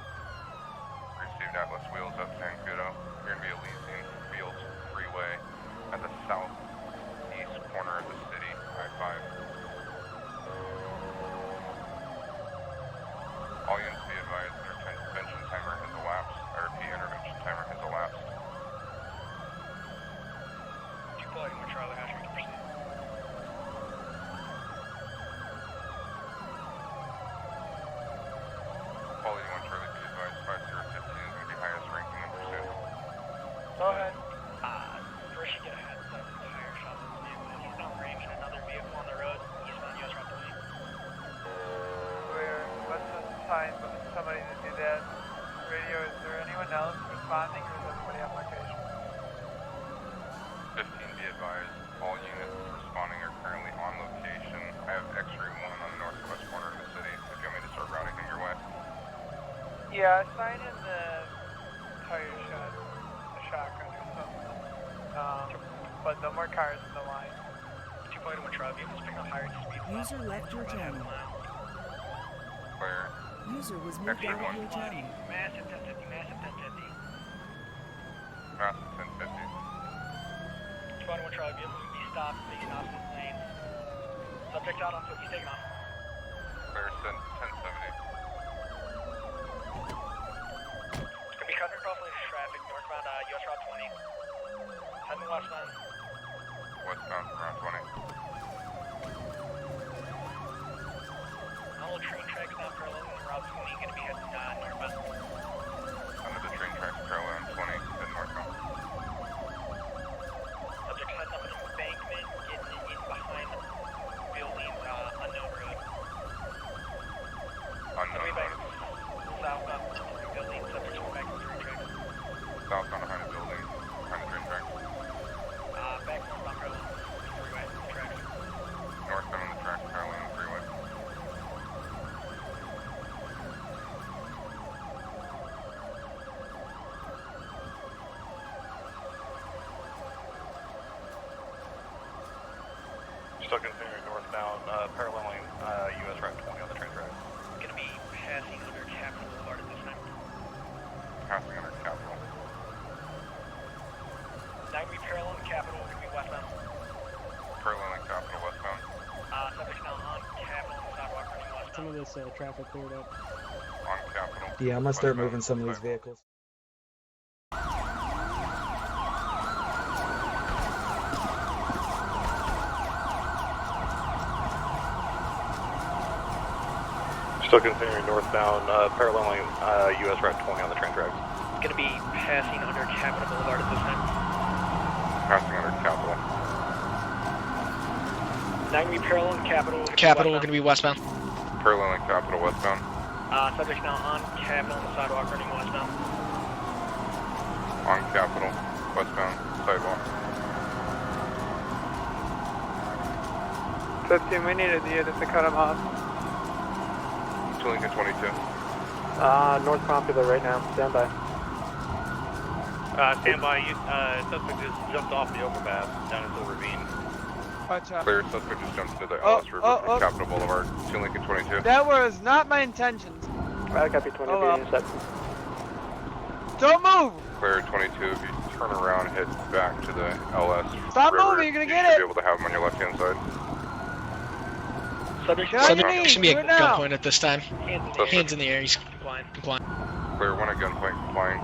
Received Atlas wheels up San Pedro. You're going to be Elysian Fields Freeway at the southeast corner of the city, I-5. All units be advised, their intervention timer has elapsed. RP intervention timer has elapsed. 2-1 Charlie, how should we proceed? Quality 1 Charlie, be advised, 5015 is going to be highest ranking in pursuit. Go ahead. First you get a heads up from the higher shot of this vehicle. He's downranging another vehicle on the road, eastbound US Route 20. What's the time for somebody to do that? Radio, is there anyone else responding or is everybody on location? 15 be advised, all units responding are currently on location. I have X-ray 1 on the northwest corner of the city if you want me to start routing them your way. Yeah, assign in the tire shot, the shotgun or something. But no more cars in the line. 2.1 truck, vehicles picking up higher speed. User left your channel. Clear. User was moved out of your channel. Massive 1050, massive 1050. Massive 1050. 2.1 truck, vehicles will be stopped, taking opposite lanes. Subject out on foot, he's taking off. Clear, 1070. It's gonna be cutting across lane traffic, northbound US Route 20. Heading westbound. Westbound, Route 20. All train tracks now parallel to Route 20, gonna be heading northbound. Under the train tracks, parallel 20, head northbound. Subject heading up an embankment, getting in behind the buildings, unknown road. Unknown road. Southbound building, subject to back to the train tracks. Southbound behind the building, behind the train tracks. Back northbound parallel freeway tracks. Northbound on the tracks, parallel on the freeway. Still continuing northbound, paralleling US Route 20 on the train track. Gonna be passing under Capitol Boulevard at this time. Passing under Capitol. 9 paralleling Capitol, gonna be westbound. Paralleling Capitol westbound. Subject now on Capitol on the sidewalk running westbound. Some of this traffic cleared up. On Capitol. Yeah, I'm gonna start westbound, moving some of these sidewalk. vehicles. Still continuing northbound, paralleling US Route 20 on the train tracks. Gonna be passing under Capitol Boulevard at this time. Passing under Capitol. 9 paralleling Capitol. Capitol, gonna be westbound. Paralleling Capitol westbound. Subject now on Capitol on the sidewalk running westbound. On Capitol westbound sidewalk. 15, we needed the unit to cut him off. Lincoln 22. North Popular right now, stand by. Stand by, suspect just jumped off the overpass down into the ravine. Watch out. Clear, suspect just jumped into the LS River from Capitol Boulevard. 2 Lincoln 22. That was not my intentions. Copy 20, Don't move! Clear 22, if you turn around, head back to the LS Stop River, moving, you're gonna get you should it! be able to have them on your left hand side. Subject Should be at gunpoint at this time. Hands in the air, he's Complying. Clear, 1 at gunpoint, complying.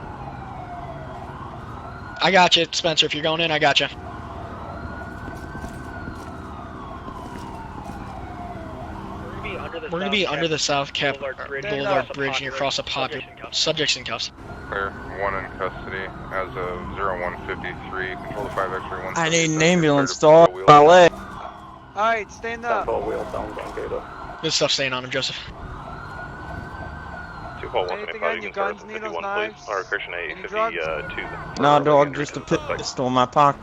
I got you, Spencer. If you're going in, I got you. We're gonna be under the South Cap Boulevard Bridge, and you're across a popular subjects in cuffs. Clear, 1 in custody as of 0153. Control the 5 X-ray 1. I need an ambulance, dog. My leg. Alright, stand up. Good stuff staying on him, Joseph. 2 call 1 Anything on you, guns, needles, knives? Or correction, Any drugs? 852. No, dog, just a pistol in my pocket.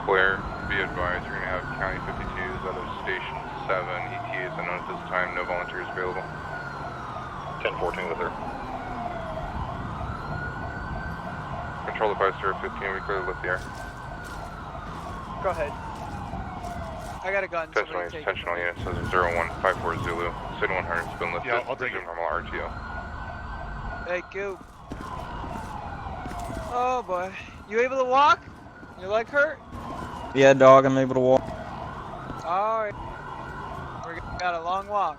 Clear. Be advised, you're going to have County 52s out of Station 7. ETAs unknown at this time. No volunteers available. 1014 with her. Control the 5 star 15. We clear the lift the air. Go ahead. I got a gun. Intentional unit says 0154 Zulu. Signal 100 has been lifted. Yeah, I'll take it. Resume normal RTO. Thank you. Oh boy. You able to walk? Your leg hurt? Yeah, dog, I'm able to walk. Alright. We got a long walk.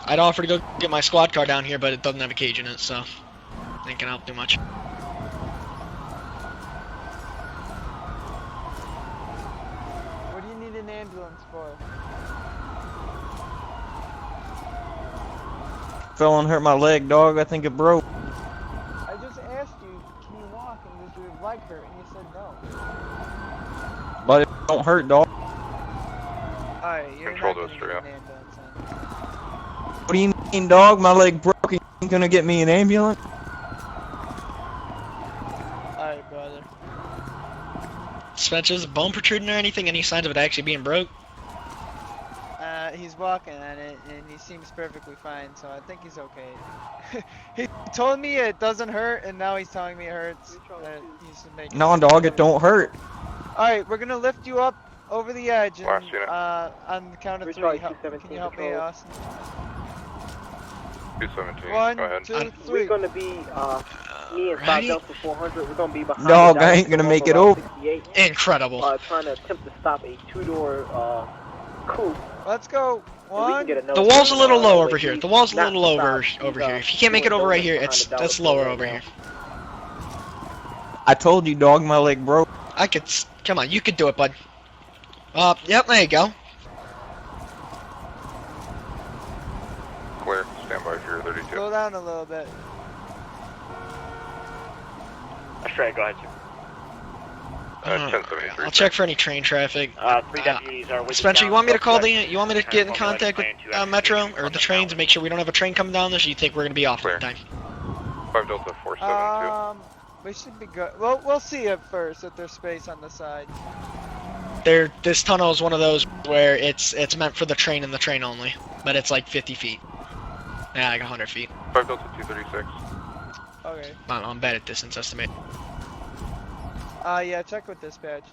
I'd offer to go get my squad car down here, but it doesn't have a cage in it, so ain't gonna help too much. What do you need an ambulance for? Fell and hurt my leg, dog. I think it broke. I just asked you, can you walk, and does your leg hurt? And you said no. But it don't hurt, dog. Alright, you're Control not those gonna three. get an ambulance then. What do you mean, dog? My leg broke. You ain't gonna get me an ambulance? Alright, brother. Spencer, is a bone protruding or anything? Any signs of it actually being broke? He's walking on it, and he seems perfectly fine, so I think he's okay. He told me it doesn't hurt, and now he's telling me it hurts. He's making No, dog, it don't hurt. Alright, we're gonna lift you up over the edge, and Last unit. on the count of 3, can you help me, Austin? 217. 1, Go ahead. 2, 3. We're gonna be, me and 5 Delta 400, we're gonna be behind Dog, the I ain't gonna Dallas make it Route over. 68, Incredible. trying to attempt to stop a 2-door, coupe. Let's go. And we can 1. get another The wall's a little one, low but over here. he's The wall's a not little low stopped. over He's, here. If you can't make it doing over right donuts here, behind it's the that's Dallas lower right over now. here. I told you, dog, my leg broke. I could. Come on, you could do it, bud. Yep, there you go. Clear. Stand by for your 32. Slow down a little bit. Straight, go ahead, sir. 1073. I'll check for any train traffic. 3 deputies are with Spencer, you you want me to call down. you want me to get in contact with Metro or the trains and make sure we don't have a train coming down there, so you think we're gonna be off Clear. at the time? 5 Delta 472. We should be good. Well, we'll see at first if there's space on the side. This tunnel is one of those where it's meant for the train and the train only, but it's like 50 feet. Yeah, like 100 feet. 5 Delta 236. Okay. I'm bad at distance estimate. Yeah, check with dispatch.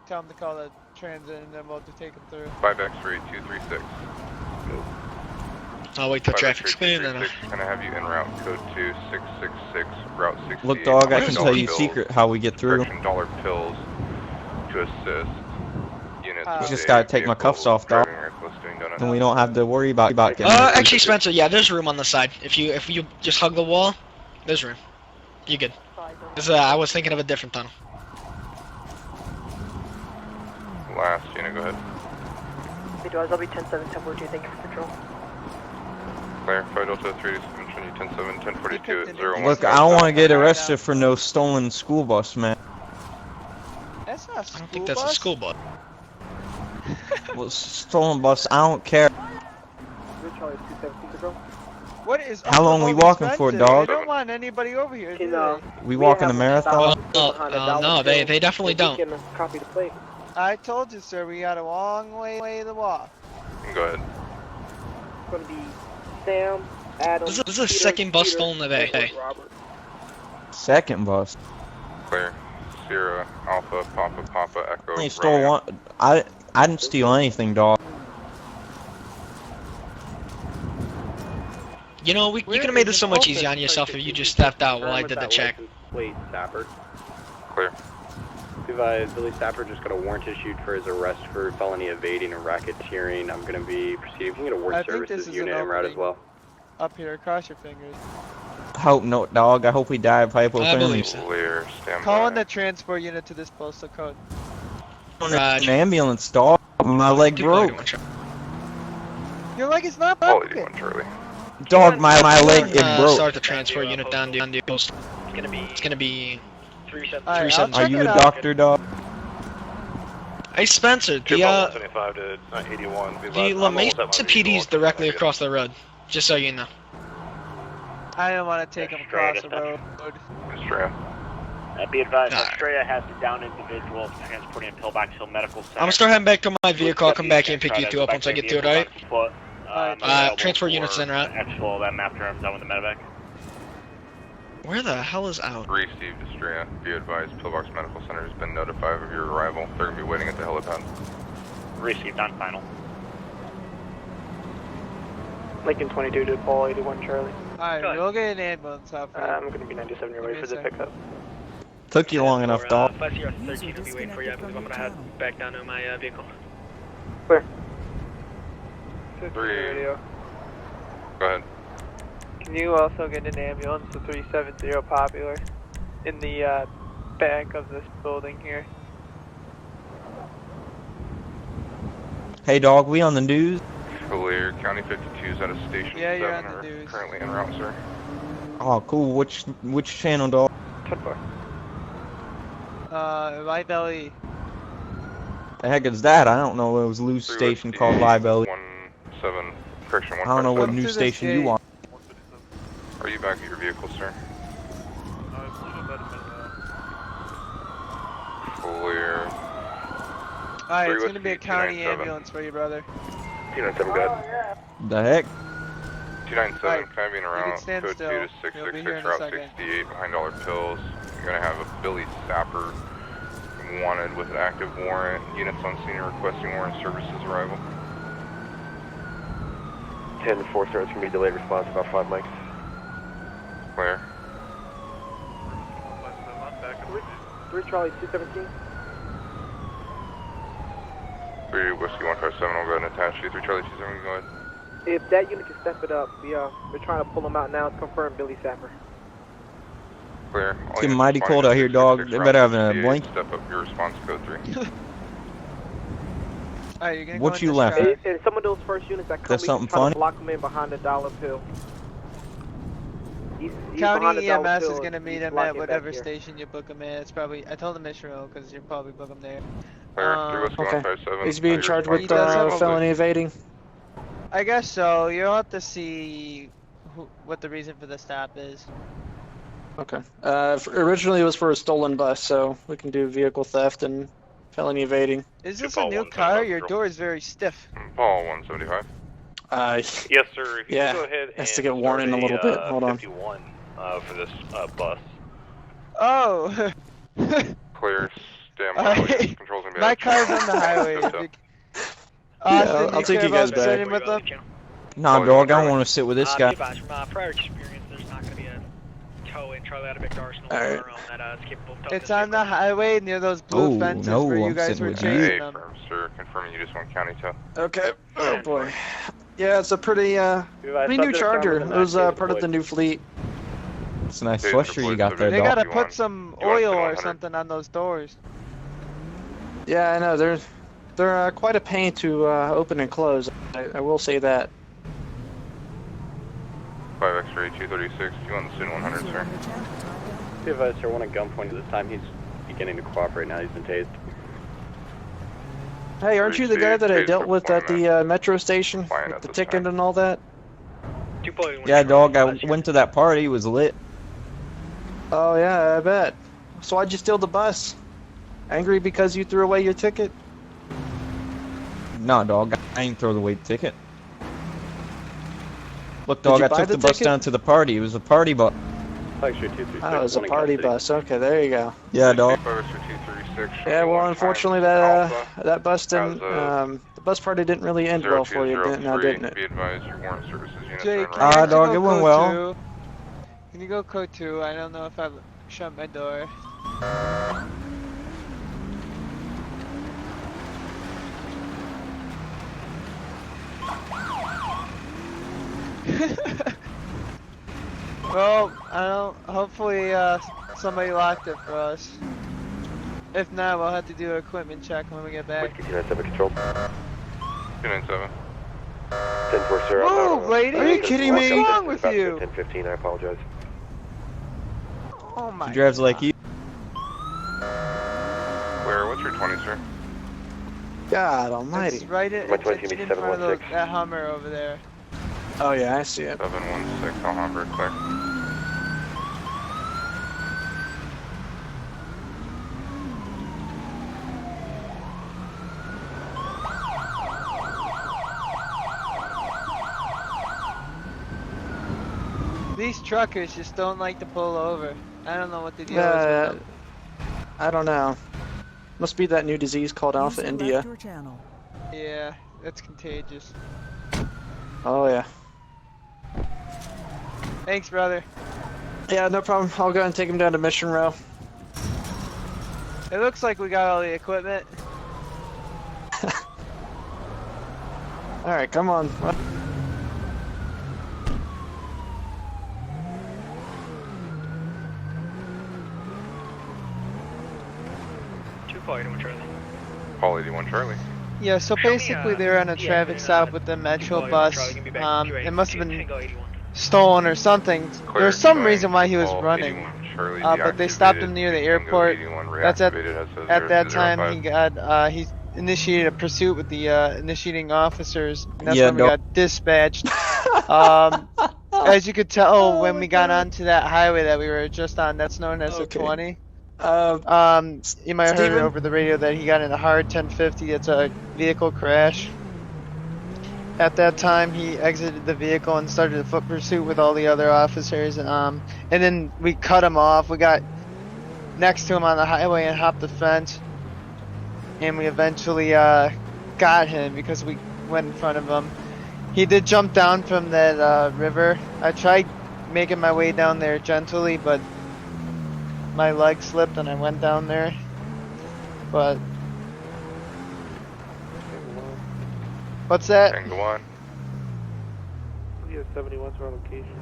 Tell them to call the transit and then we'll just take them through. 5 X-ray 236. I'll wait till 5 traffic's X-ray clear, then 236. Can I have you en route code 2666, route 68. Look, dog, I can $100 tell you pills, secret how we get through. correction, dollar pills to assist units You with just a gotta take my vehicle cuffs off, dog. driving reckless, doing donuts. And we don't have to worry about getting actually, Spencer, yeah, there's room on the side. If you just hug the wall, there's room. You good? 'Cause, I was thinking of a different tunnel. Last unit, go ahead. I'll be 10-7, 10-42, thank you for control. Clear. 5 Delta 3, 10-7, 10-42 at 01. Look, I don't want to get arrested for no stolen school bus, man. That's not a school I don't think that's a school bus. Well, stolen bus, I don't care. Charlie 217, control. What is How long we walking for, dog? They don't want anybody over here, do they? We walking a marathon? No, they definitely don't. Copy the plate. I told you, sir, we got a long way to walk. Go ahead. It's going to be Sam, Adam, This is the Peter, second bus Peter, stolen today. Edward, Robert. Second bus. Clear. Sierra, Alpha, Papa, Echo, I only stole Romeo. one. I didn't steal anything, dog. You know, you could have made this so much easier on yourself if you just stepped out while I did the check. Plate, Stafford. Clear. Billy Stafford just got a warrant issued for his arrest for felony evading and racketeering. I'm going to be proceeding. We can get a I work think this services is unit an en route as opening. well. Up here, cross your fingers. Hope no, dog. I hope we die of hypothermia. I believe so. Clear. Stand Calling by. the transport unit to this postal code. an ambulance, dog. My leg broke. Your leg is not Paulie broken. 1 Charlie. Dog, my leg, it broke. Start the transport unit down to post. It's gonna be 3-7. Are you a doctor, dog? Hey Spencer, the 175 to 81. the La Mesa PD is directly across the road. Just so you know. I don't want to take him across the road. Estrella. Be advised, Estrella has to down individual transporting a pillbox Hill Medical Center. I'm gonna start heading back to my vehicle. I'll come back here and pick you two up once I get to it, alright? Transport units in route. Actual, that after I'm done with the medevac. Where the hell is out? Received Estrella. Be advised, Pillbox Medical Center has been notified of your arrival. They're going to be waiting at the helipad. Received on final. Lincoln 22 to Paul 81 Charlie. Alright, we'll get an ambulance out for you. I'm gonna be 97 your way for the pickup. Took you long enough, dog. 5-0-13 will be waiting for you. I believe I'm gonna head back down to my vehicle. Clear. 3. Go ahead. Can you also get an ambulance to 370 Popular in the back of this building here? Hey, dog, we on the news? Clear. County 52 is at a station 7. You're on the Are news. currently en route, sir. Oh, cool. Which channel, dog? 10-4. LiveLE. The heck is that? I don't know. It was a news station called LiveLE. 17. Correction, 1. I don't know what Come news to this station you gate. want. Are you back at your vehicle, sir? Clear. Alright, it's Three gonna be a Whiskey, county 297. ambulance for you, brother. 297, good. The heck? 297, Alright, kind of being around stand code 2 still. to You'll be here 666, in a route second. 68, behind dollar pills. You're going to have a Billy Sapper wanted with an active warrant. Units on scene are requesting warrant services arrival. 10-4, sir, it's going to be delayed response, about 5 mics. Clear. 3 Charlie 217. 3 Whiskey 157, I'll go ahead and attach you. 3 Charlie 27, go ahead. If that unit can step it up, we're trying to pull him out now. It's confirmed Billy Sapper. Clear. It's getting mighty cold out here, dog. They better have a blanket. Step up your response code 3. Alright, you're gonna What go you in left? this And some of those first units that come, That's we something try to funny? block them in behind the dollar pill. He's County behind the dollar EMS is pill, gonna meet he's him blocking at back whatever here. station you book him in. It's probably, I told him Israel because you'll probably book him there. Clear. 3 Whiskey Okay. 157. He's being your charged response with He does have a- felony evading. I guess so. You'll have to see what the reason for the stop is. Okay. Originally it was for a stolen bus, so we can do vehicle theft and felony evading. Is this Paul a new 175, car? Your Patrol. door is very stiff. Paul 175. Yes, sir. If you Yeah, can go ahead has and to get worn in a little bit. Hold on. 51 for this bus. Oh! Clear. Stand by. Alright. Controls gonna be My out. car's on the highway. Stepped If up. you... Austin, I'll you take care you guys about back. sitting with them? Nah, Oh, dog, you're I right. want to sit with this guy. From prior experience, there's not going to be a tow in Charlie out of Big Arsenal Alright. or that is capable of towing It's this on the vehicle. highway near those blue Oh, fences no, where you I'm guys sitting were with you. chasing Hey, them. firm, sir. Confirming you just want county tow. Okay. Oh boy. Yeah, it's a pretty new Charger. It was part of the new fleet. It's a nice Dude, sweatshirt you got there, They dog. gotta You put want- some you want oil or 100? something on those doors. Yeah, I know. They're quite a pain to open and close. I will say that. 5 X-ray 236. Do you want the student 100, sir? Be advised, sir, one at gunpoint at this time. He's beginning to cooperate now. He's been tased. Hey, aren't you the guy that I dealt with at the metro station? Fine With at the this ticket time. and all that? Yeah, dog, I went to that party. It was lit. Oh yeah, I bet. So why'd you steal the bus? Angry because you threw away your ticket? Nah, dog, I ain't throw away the ticket. Look, Did dog, you I buy took the the bus ticket? down to the party. It was a party bus. X-ray 236. Oh, it was a one at party custody. bus. Okay, there you go. Yeah, dog. 5 X-ray 236. Yeah, well, unfortunately that that bus didn't. As of The bus party didn't really end well for you, now didn't it? Be advised, your warrant services units Jake, are can en you route. actually dog, go it went code well. 2? Can you go code 2? I don't know if I've shut my door. Well, I don't. Hopefully, somebody locked it for us. If not, we'll have to do an equipment check when we get back. Whiskey 297 control. 297. 10-4, sir. Move, lady! Are you kidding me? What's wrong with you? 10-15, I apologize. Oh my He drives like you. Where? What's your 20, sir? God almighty. It's right in, My it's 20's gonna be in front of 716. that Hummer over there. Oh yeah, I see it. 716, I'll have her clear. These truckers just don't like to pull over. I don't know what the deal is with them. I don't know. Must be that new disease called Alpha User India. left your channel. Yeah, that's contagious. Oh yeah. Thanks, brother. Yeah, no problem. I'll go and take him down to Mission Row. It looks like we got all the equipment. Alright, come on. 81 Charlie. Paul 81 Charlie. Yeah, so basically they're on a traffic stop with the Metro bus. It must have been stolen or something. There's some reason why he was running. But they stopped him near the airport. That's at that time he got he initiated a pursuit with the initiating officers. And that's when we got dispatched. As you could tell when we got onto that highway that we were just on, that's known as the 20. You might have heard over the radio that he got in a hard 1050. It's a vehicle crash. At that time, he exited the vehicle and started a foot pursuit with all the other officers. And then we cut him off. We got next to him on the highway and hopped the fence. And we eventually got him because we went in front of him. He did jump down from that river. I tried making my way down there gently, but my leg slipped and I went down there. But what's that? Tango 1. We have 71 to our location.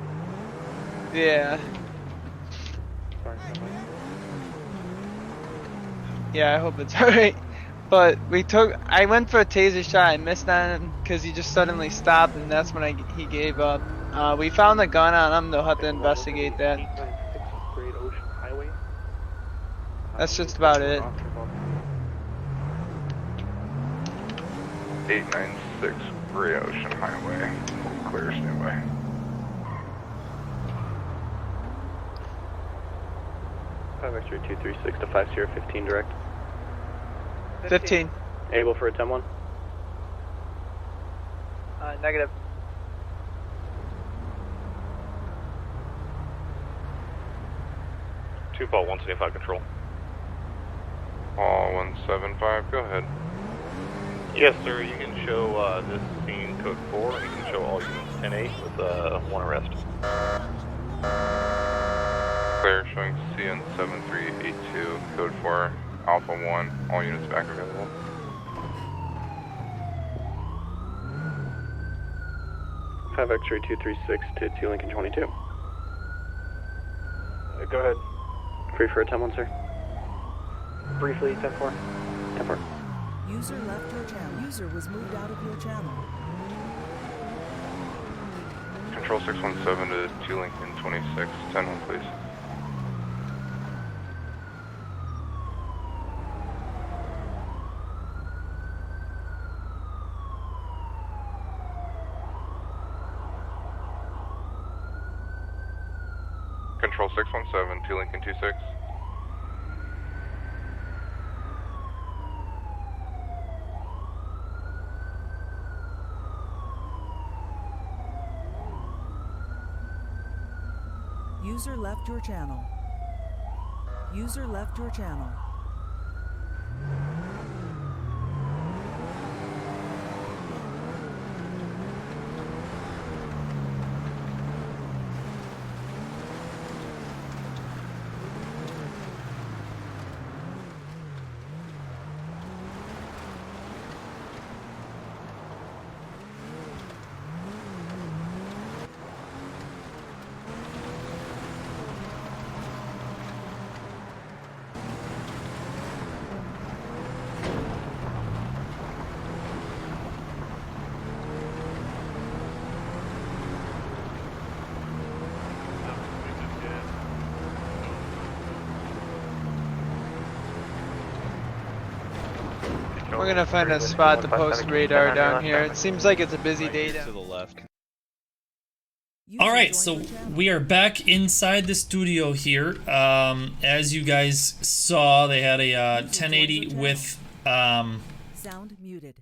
Yeah. Sorry, Yeah, I hope it's alright. But I went for a taser shot. I missed on him because he just suddenly stopped, and that's when he gave up. We found the gun on him. They'll have to investigate that. 896 Great Ocean Highway. That's just about it. 896 Gray Ocean Highway. Clear standby. Five X-ray 236 to 5015 direct. 15. Able for a 10-1? Negative. Two Paul 175 control. Paul 175, go ahead. Yes, sir. You can show this scene code 4, and you can show all units 10-8 with one arrest. Clear, showing CN 7382, code 4, Alpha 1, all units back available. Five X-ray 236 to 2 Lincoln 22. Go ahead. Free for a 10-1, sir. Briefly, 10-4. 10-4. User left your channel. User was moved out of your channel. Control 617 to 2 Lincoln 26, 10-1 please. Control 617, 2 Lincoln 26. User left your channel. User left your channel. We're gonna find a spot to post radar down here. It seems like it's a busy day down. To the left. All right, so we are back inside the studio here. As you guys saw, they had a 1080 with Sound muted.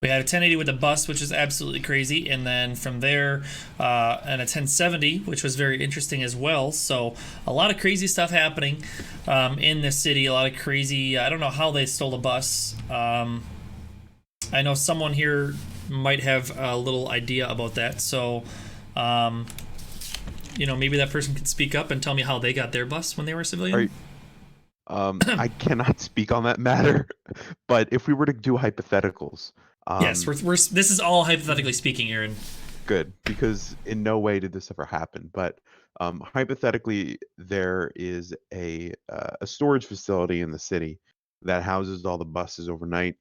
we had a 1080 with the bus, which is absolutely crazy, and then from there, and a 1070, which was very interesting as well. So a lot of crazy stuff happening in the city. A lot of crazy. I don't know how they stole a bus. I know someone here might have a little idea about that. So, you know, maybe that person could speak up and tell me how they got their bus when they were a civilian. I cannot speak on that matter, but if we were to do hypotheticals. Yes, we're this is all hypothetically speaking, Aaron. Good, because in no way did this ever happen. But hypothetically, there is a storage facility in the city that houses all the buses overnight,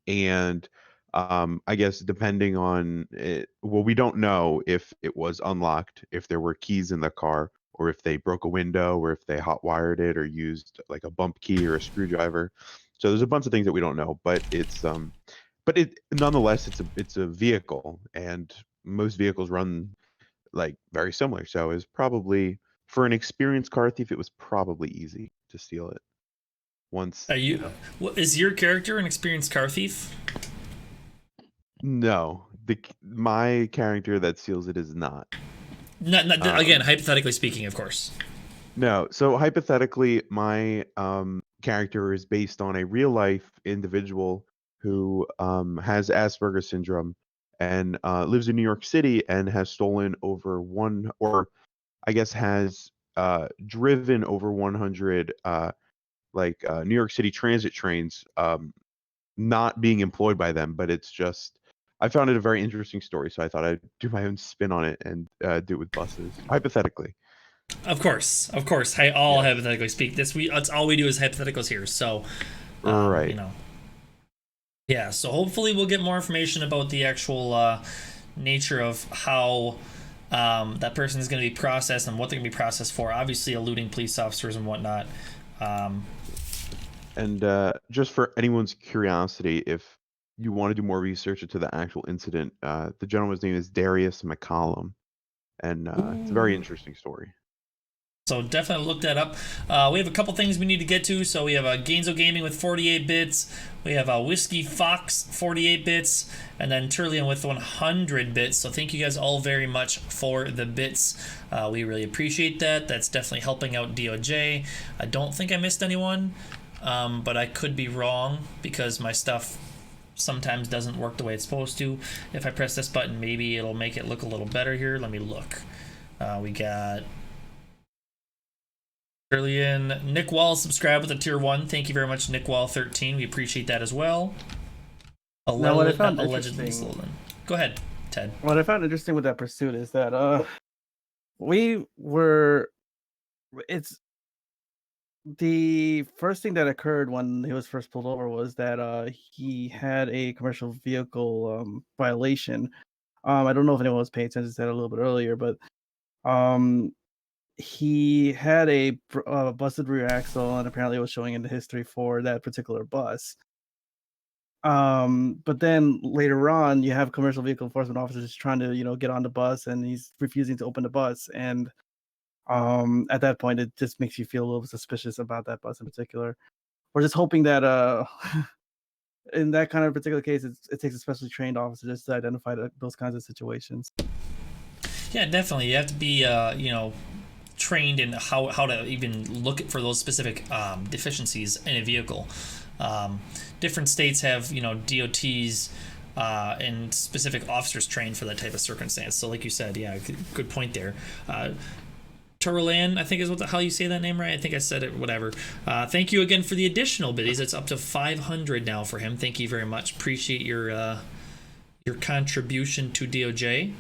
and I guess depending on it, well, we don't know if it was unlocked, if there were keys in the car, or if they broke a window, or if they hot wired it, or used like a bump key or a screwdriver. So there's a bunch of things that we don't know, but it's but it nonetheless it's a vehicle, and most vehicles run like very similar. So it's probably, for an experienced car thief, it was probably easy to steal it. Once is your character an experienced car thief? No, my character that steals it is not. Not again, hypothetically speaking, of course. No, so hypothetically, my character is based on a real life individual who has Asperger's syndrome and lives in New York City and has stolen over I guess has driven over 100 New York City transit trains, not being employed by them, but it's just, I found it a very interesting story, so I thought I'd do my own spin on it and do it with buses, hypothetically. Of course. Hypothetically speak. That's all we do is hypotheticals here. So, right. You know. Yeah. So hopefully we'll get more information about the actual nature of how that person is going to be processed and what they're going to be processed for. Obviously, eluding police officers and whatnot. And just for anyone's curiosity, if you want to do more research into the actual incident, the gentleman's name is Darius McCollum, and it's a very interesting story. So definitely look that up. We have a couple things we need to get to. So we have Gainzo Gaming with 48 bits. We have Whiskey Fox 48 bits, and then Turlian with 100 bits. So thank you guys all very much for the bits. We really appreciate that. That's definitely helping out DOJ. I don't think I missed anyone, but I could be wrong because my stuff sometimes doesn't work the way it's supposed to. If I press this button, maybe it'll make it look a little better here. Let me look. We got Turlian. Nick Wall subscribed with a tier 1. Thank you very much, Nick Wall 13. We appreciate that as well. Now, what I found interesting. Go ahead, Ted. What I found interesting with that pursuit is that it's the first thing that occurred when he was first pulled over was that he had a commercial vehicle violation. I don't know if anyone was paying attention to that a little bit earlier, but he had a busted rear axle, and apparently it was showing in the history for that particular bus. But then later on, you have commercial vehicle enforcement officers trying to, get on the bus, and he's refusing to open the bus. And at that point, it just makes you feel a little suspicious about that bus in particular. We're just hoping that in that kind of particular case, it takes a specially trained officer just to identify those kinds of situations. Yeah, definitely. You have to be, trained in how to even look for those specific deficiencies in a vehicle. Different states have DOTs and specific officers trained for that type of circumstance. So like you said, yeah, good point there. Turlan, I think is how you say that name, right? I think I said it, whatever. Thank you again for the additional biddies. It's up to 500 now for him. Thank you very much. Appreciate your contribution to DOJ.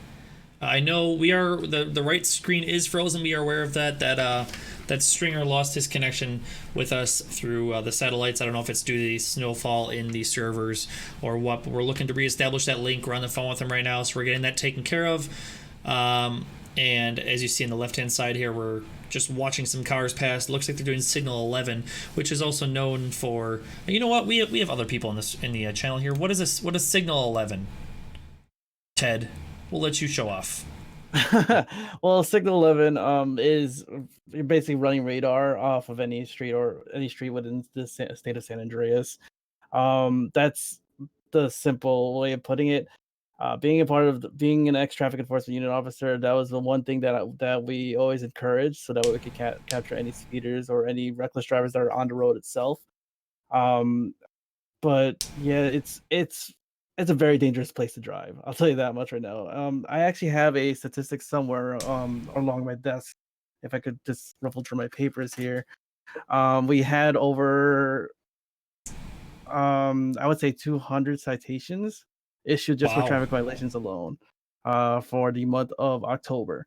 I know we are the right screen is frozen. We are aware of that. That Stringer lost his connection with us through the satellites. I don't know if it's due to the snowfall in the servers or what. But we're looking to reestablish that link. We're on the phone with him right now, so we're getting that taken care of. And as you see on the left-hand side here, we're just watching some cars pass. Looks like they're doing signal 11, which is also known for. You know what? We have other people in the channel here. What is this? What is signal 11? Ted, we'll let you show off. Well, signal 11 is you're basically running radar off of any street within the state of San Andreas. That's the simple way of putting it. Being being an ex-traffic enforcement unit officer, that was the one thing that we always encouraged, so that way we could capture any speeders or any reckless drivers that are on the road itself. But yeah, it's a very dangerous place to drive. I'll tell you that much right now. I actually have a statistic somewhere along my desk. If I could just ruffle through my papers here, we had over I would say 200 citations issued just for traffic violations alone for the month of October.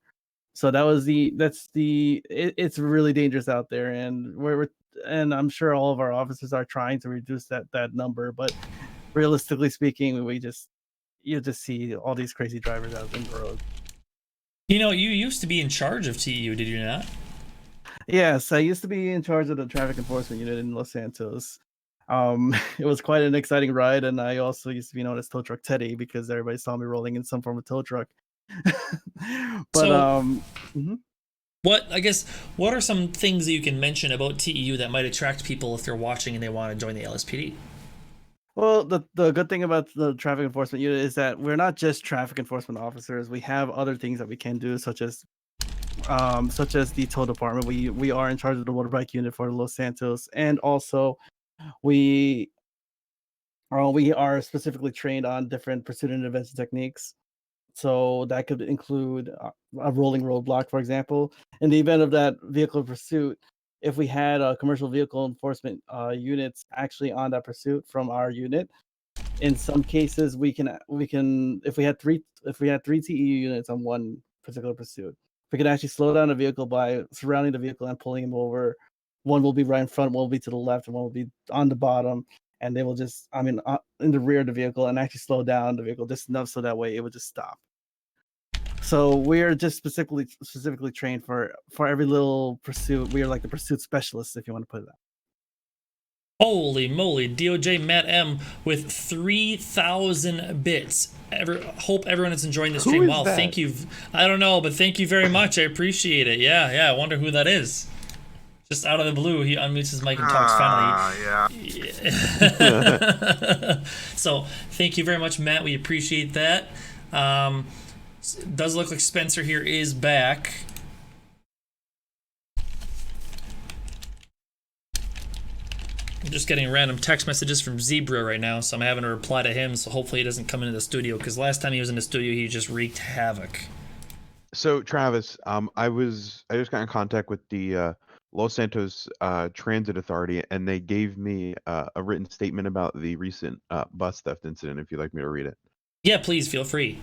So it's really dangerous out there, and and I'm sure all of our officers are trying to reduce that number, but realistically speaking, you just see all these crazy drivers out in the road. You know, you used to be in charge of TEU, did you not? Yes, I used to be in charge of the traffic enforcement unit in Los Santos. It was quite an exciting ride, and I also used to be known as Tow Truck Teddy because everybody saw me rolling in some form of tow truck. But what are some things that you can mention about TEU that might attract people if they're watching and they want to join the LSPD? Well, the good thing about the traffic enforcement unit is that we're not just traffic enforcement officers. We have other things that we can do, such as the tow department. We are in charge of the motorbike unit for Los Santos, and also we are specifically trained on different pursuit and intervention techniques. So that could include a rolling roadblock, for example. In the event of that vehicle pursuit, if we had a commercial vehicle enforcement units actually on that pursuit from our unit, in some cases we can if we had three TEU units on one particular pursuit, we could actually slow down a vehicle by surrounding the vehicle and pulling him over. One will be right in front, one will be to the left, and one will be on the bottom, and they will just in the rear of the vehicle and actually slow down the vehicle just enough so that way it would just stop. So we're just specifically trained for every little pursuit. We are like the pursuit specialists, if you want to put it that. Holy moly, DOJ Matt M with 3,000 bits. Hope everyone is enjoying the stream. Wow, thank you. I don't know, but thank you very much. I appreciate it. Yeah, I wonder who that is. Just out of the blue, he unmutes his mic and talks finally. Yeah. So thank you very much, Matt. We appreciate that. It does look like Spencer here is back. I'm just getting random text messages from Zebra right now, so I'm having to reply to him, so hopefully he doesn't come into the studio, because last time he was in the studio, he just wreaked havoc. So, Travis, I just got in contact with the Los Santos Transit Authority, and they gave me a written statement about the recent bus theft incident, if you'd like me to read it. Yeah, please, feel free.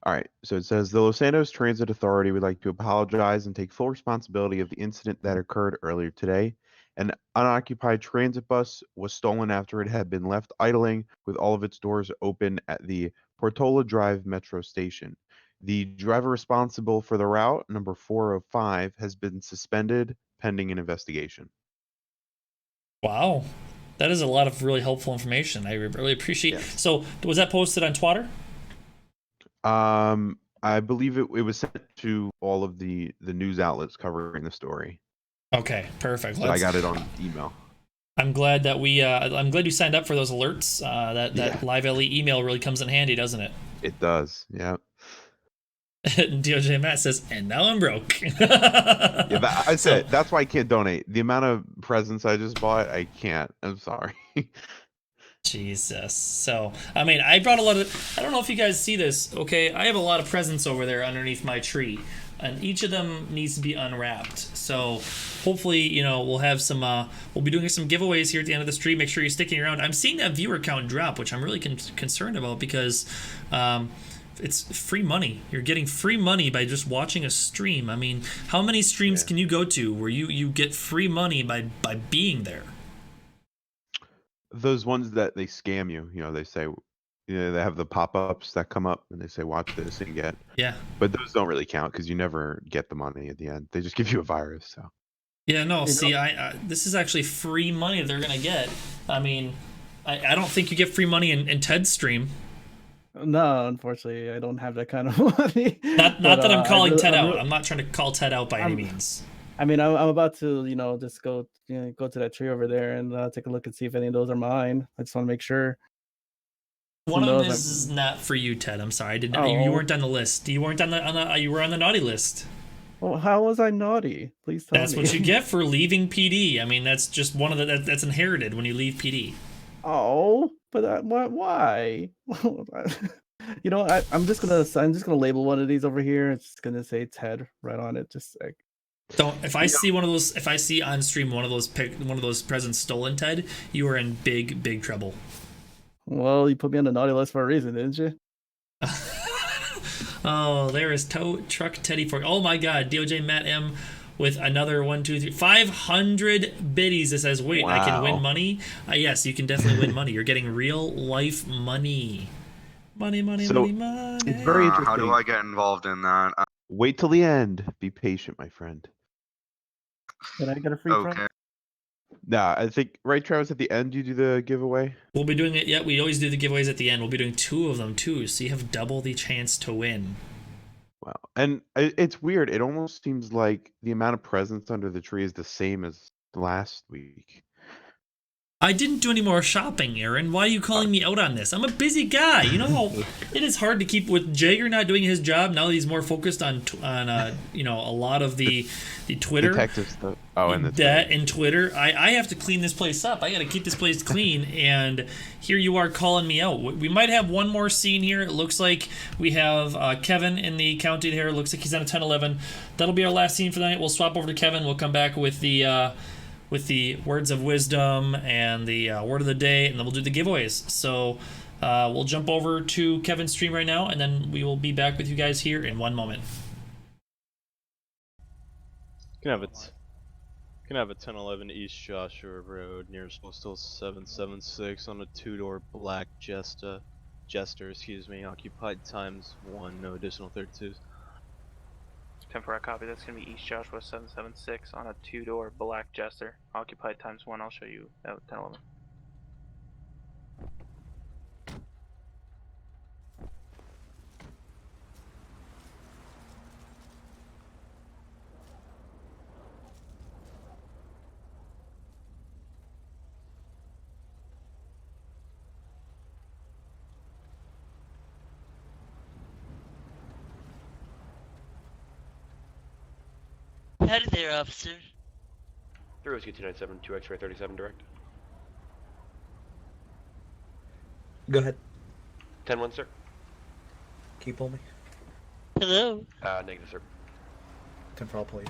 All right, so it says, the Los Santos Transit Authority would like to apologize and take full responsibility of the incident that occurred earlier today. An unoccupied transit bus was stolen after it had been left idling with all of its doors open at the Portola Drive Metro Station. The driver responsible for the route, number 405, has been suspended pending an investigation. Wow, that is a lot of really helpful information. I really appreciate it. So, was that posted on Twitter? I believe it was sent to all of the news outlets covering the story. Okay, perfect. So I got it on email. I'm glad that I'm glad you signed up for those alerts. That LiveLE email really comes in handy, doesn't it? It does, yeah. DOJ Matt says, and now I'm broke. I said that's why I can't donate. The amount of presents I just bought, I can't. I'm sorry. Jesus. So, I mean, I brought a lot of. I don't know if you guys see this. Okay, I have a lot of presents over there underneath my tree, and each of them needs to be unwrapped. So, hopefully, we'll have some. We'll be doing some giveaways here at the end of the stream. Make sure you're sticking around. I'm seeing that viewer count drop, which I'm really concerned about because. It's free money. You're getting free money by just watching a stream. I mean, how many streams can you go to where you get free money by being there? Those ones that they scam you, they say Yeah, they have the pop-ups that come up and they say, "Watch this," and you get. Yeah. But those don't really count because you never get the money at the end. They just give you a virus. So. Yeah, no. See, this is actually free money they're gonna get. I mean, I don't think you get free money in Ted's stream. No, unfortunately, I don't have that kind of money. Not that I'm calling Ted out. I'm not trying to call Ted out by any means. I mean, I'm about to, just go to that tree over there and take a look and see if any of those are mine. I just want to make sure. One of them is not for you, Ted. I'm sorry. I didn't. You weren't on the list. You weren't on the. You were on the naughty list. Well, how was I naughty? Please tell me. That's what you get for leaving PD. I mean, that's just one of the. That's inherited when you leave PD. Oh, but why? I'm just gonna label one of these over here. It's just gonna say Ted right on it. Just like. Don't. If I see one of those, if I see on stream one of those presents stolen, Ted, you are in big trouble. Well, you put me on the naughty list for a reason, didn't you? Oh, there is Tow Truck Teddy for. Oh my God, DOJ Matt M with another 1, 2, 3, 500 biddies. It says, wait, I can win money. Yes, you can definitely win money. You're getting real life money. Money. It's very interesting. How do I get involved in that? Wait till the end. Be patient, my friend. Can I get a free trial? Nah, I think, right, Travis, at the end you do the giveaway? We'll be doing it, yeah, we always do the giveaways at the end. We'll be doing 2 of them too, so you have double the chance to win. Wow. And it's weird. It almost seems like the amount of presents under the tree is the same as last week. I didn't do any more shopping, Aaron. Why are you calling me out on this? I'm a busy guy. You know how it is hard to keep with Jagger not doing his job. Now that he's more focused on a lot of the Twitter detective stuff. Oh, and that and Twitter. I have to clean this place up. I got to keep this place clean. And here you are calling me out. We might have one more scene here. It looks like we have Kevin in the county here. It looks like he's on a 10-11. That'll be our last scene for the night. We'll swap over to Kevin. We'll come back with the words of wisdom and the word of the day, and then we'll do the giveaways. So we'll jump over to Kevin's stream right now, and then we will be back with you guys here in 1 moment. Can have a 1011 East Joshua Road, nearest postal 776 on a 2-door black Jester, occupied ×1, no additional 32s. 10-4, copy. That's going to be East Joshua 776 on a 2-door black Jester. Occupied ×1. I'll show you that 1011. Howdy there, officer. 3 Whiskey 297, 2 X-ray 37 direct. Go ahead. 10-1, sir. Can you pull me? Hello? Negative, sir. 10-4, I'll pull you.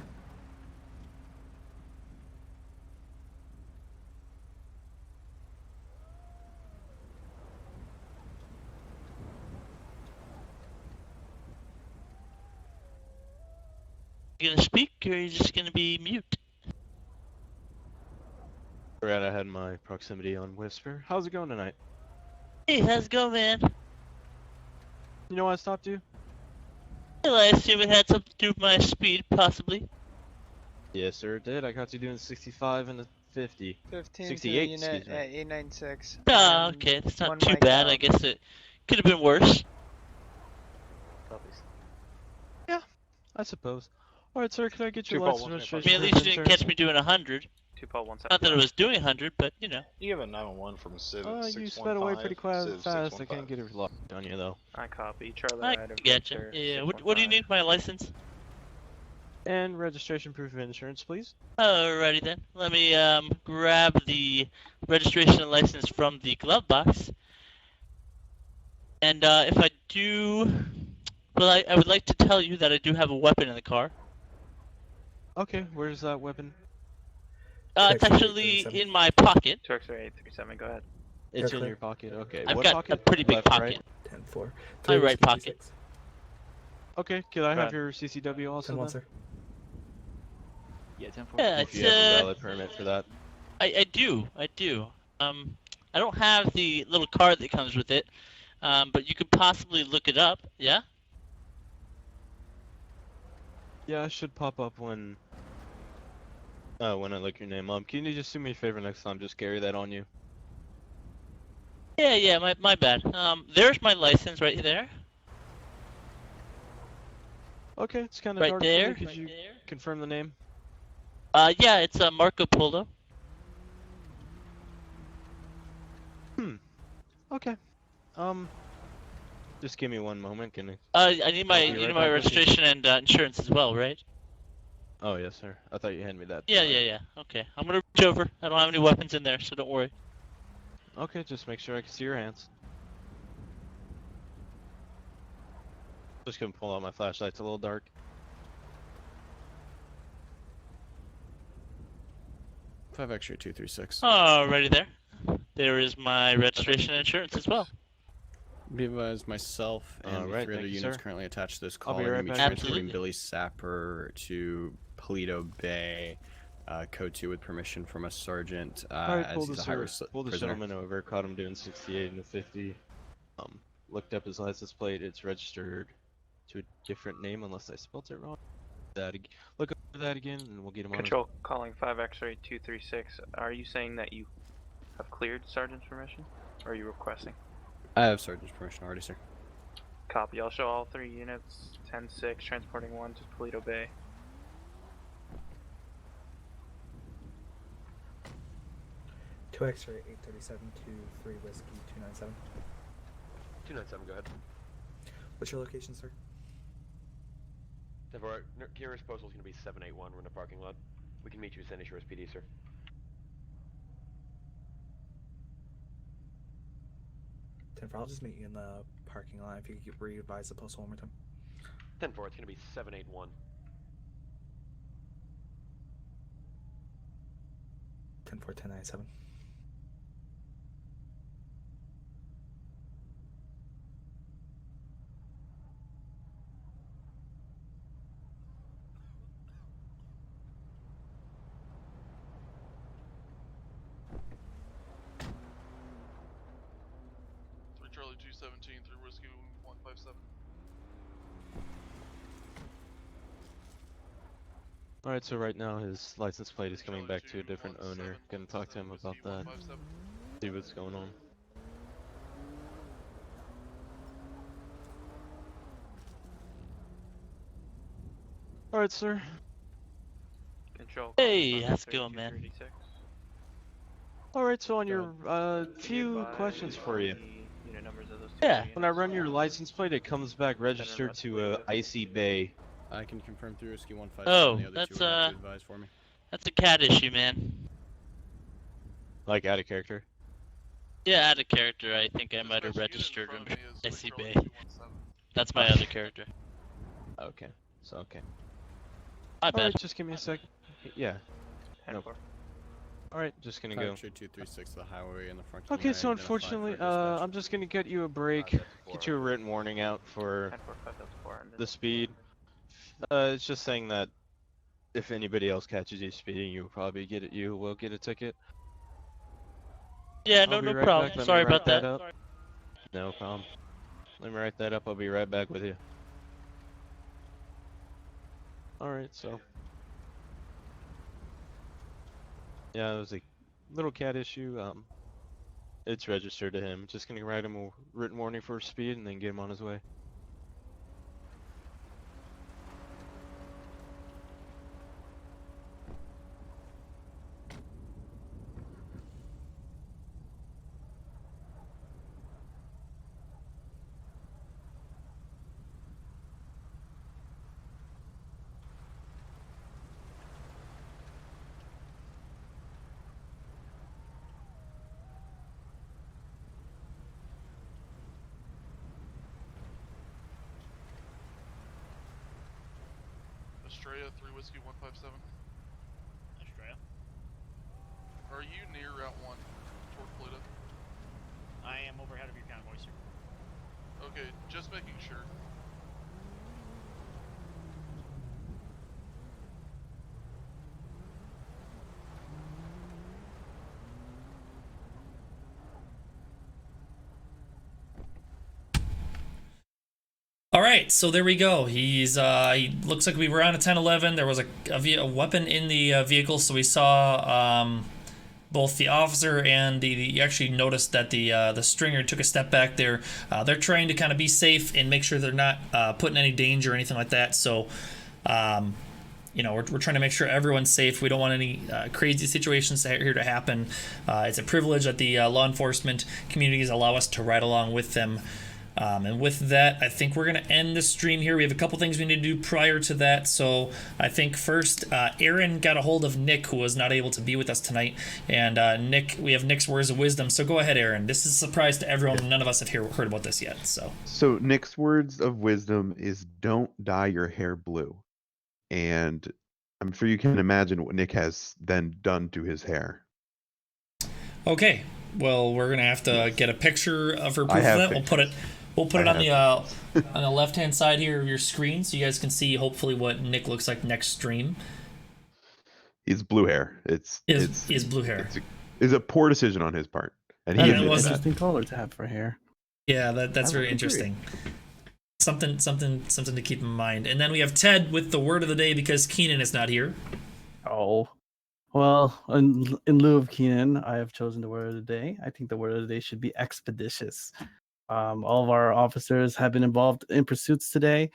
You gonna speak, or are you just gonna be mute? Right, I had my proximity on Whisper. How's it going tonight? Hey, how's it going, man? You know why I stopped you? Well, I assume it had something to do with my speed, possibly. Yes, sir, it did. I got you doing 65 and a 50. 15 68, unit excuse me. at 896. Oh, okay, that's not too bad. I guess it could have been worse. Copies. Yeah, I suppose. Alright, sir, can I get your 2 license Paul, registration? I mean, at least you didn't catch me doing 100. 2 Paul 175. Not that it was doing 100, but you know. You have a 911 from Civ 615. You sped away pretty fast. I can't get it locked on you, though. I copy. Charlie I Ryder. gotcha. Yeah, what do you need? My license? And registration proof of insurance, please. Alrighty then. Let me grab the registration and license from the glove box. And if I do, well, I would like to tell you that I do have a weapon in the car. Okay, where's that weapon? It's actually in my pocket. 2 X-ray 837. Go ahead. It's in your pocket. Okay. I've what got pocket? a pretty big Left, pocket. Right? 10-4. My right pocket. Okay, can I have your CCW also? 10-1, sir. Yeah, 10-4. Yeah, If you have a valid permit for that. I do. I don't have the little card that comes with it. but you could possibly look it up. Yeah. Yeah, it should pop up when I look your name up. Can you just do me a favor next time? Just carry that on you. Yeah, my bad. There's my license right there. Okay, it's kind of Right dark there. for me. Could you confirm the name? Yeah, it's Marco Polo. Okay. Just give me one moment. Can I need my I'll be right my back with you. registration and insurance as well, right? Oh yes, sir. I thought you handed me that. Yeah. Okay, I'm gonna reach over. I don't have any weapons in there, so don't worry. Okay, just make sure I can see your hands. Just gonna pull out my flashlight. It's a little dark. Five X-ray 236. Alrighty there. There is my registration and insurance as well. Be advised, myself and Alright, three other thank you, units sir. currently attached to this I'll call be are right going to be back. transporting Absolutely. Billy Sapper to Paleto Bay, Code 2 with permission from a sergeant, Alright, as pull he's the a high-risk pull the prisoner. gentleman over. Caught him doing 68 and a 50. Looked up his license plate. It's registered to a different name unless I spelled it wrong. Look over that again, and we'll get him on. Control calling 5 X-ray 236. Are you saying that you have cleared Sergeant's permission? Or are you requesting? I have sergeant's permission already, sir. Copy. I'll show all 3 units. 10-6, transporting 1 to Paleto Bay. Two X-ray 837 to 3 Whiskey 297. 297, go ahead. What's your location, sir? Nearest postal is going to be 781. We're in the parking lot. We can meet you at Sandy Shores PD, sir. 10-4, I'll just meet you in the parking lot. If you could revise the postal one more time. 10-4, it's going to be 781. 10-4, 1097. Charlie 217, 3 Whiskey 157. Alright, so right now his license plate is coming back to a different owner. Gonna talk to him about that. See what's going on. Alright, sir. Control. Hey, how's it going, man? Alright, so on your, few questions for you. Unit numbers of those 2 Yeah. units. When I run your license plate, it comes back registered to Icy Bay. I can confirm through Whiskey 157. Oh, the other that's, two will have to advise for me. That's a cat issue, man. Like, out of character? Yeah, out of character. I think I might have registered under SC Bay. That's my other character. Okay, so okay. My bad. Alright, just give me a sec. Yeah. Nope. 10-4. Alright, just gonna go. X-ray 236 to the highway in the front. Okay, so identified for unfortunately, dispatch. I'm just gonna get you a break, get you a written warning out for 10-4, the speed. It's just saying that if anybody else catches you speeding, you will get a ticket. Yeah, I'll be no right problem. back. Let me Sorry write about that. up. No problem. Let me write that up. I'll be right back with you. Alright, so. Yeah, it was a little cat issue. It's registered to him. Just gonna write him a written warning for speed and then get him on his way. Estrella 3 Whiskey 157. Estrella? Are you near Route 1 toward Pluto? I am overhead of your convoy, sir. Okay, just making sure. All right, so there we go. He looks like we were on a 1011. There was a weapon in the vehicle, so we saw both the officer and you actually noticed that the stringer took a step back there. They're trying to kind of be safe and make sure they're not put in any danger or anything like that. So, you know, we're trying to make sure everyone's safe. We don't want any crazy situations here to happen. It's a privilege that the law enforcement communities allow us to ride along with them. And with that, I think we're going to end the stream here. We have a couple things we need to do prior to that. So I think first, Aaron got a hold of Nick, who was not able to be with us tonight. And Nick, we have Nick's words of wisdom. So go ahead, Aaron. This is a surprise to everyone. None of us have heard about this yet. So Nick's words of wisdom is don't dye your hair blue. And I'm sure you can imagine what Nick has then done to his hair. Okay. Well, we're going to have to get a picture of her proof of that. We'll put it on the left-hand side here of your screen, so you guys can see hopefully what Nick looks like next stream. It's blue hair. It's blue hair. It's a poor decision on his part, and he admits an interesting color to have for hair. Yeah, that's very interesting. Something to keep in mind. And then we have Ted with the word of the day because Keenan is not here. Oh. Well, in lieu of Keenan, I have chosen the word of the day. I think the word of the day should be expeditious. All of our officers have been involved in pursuits today,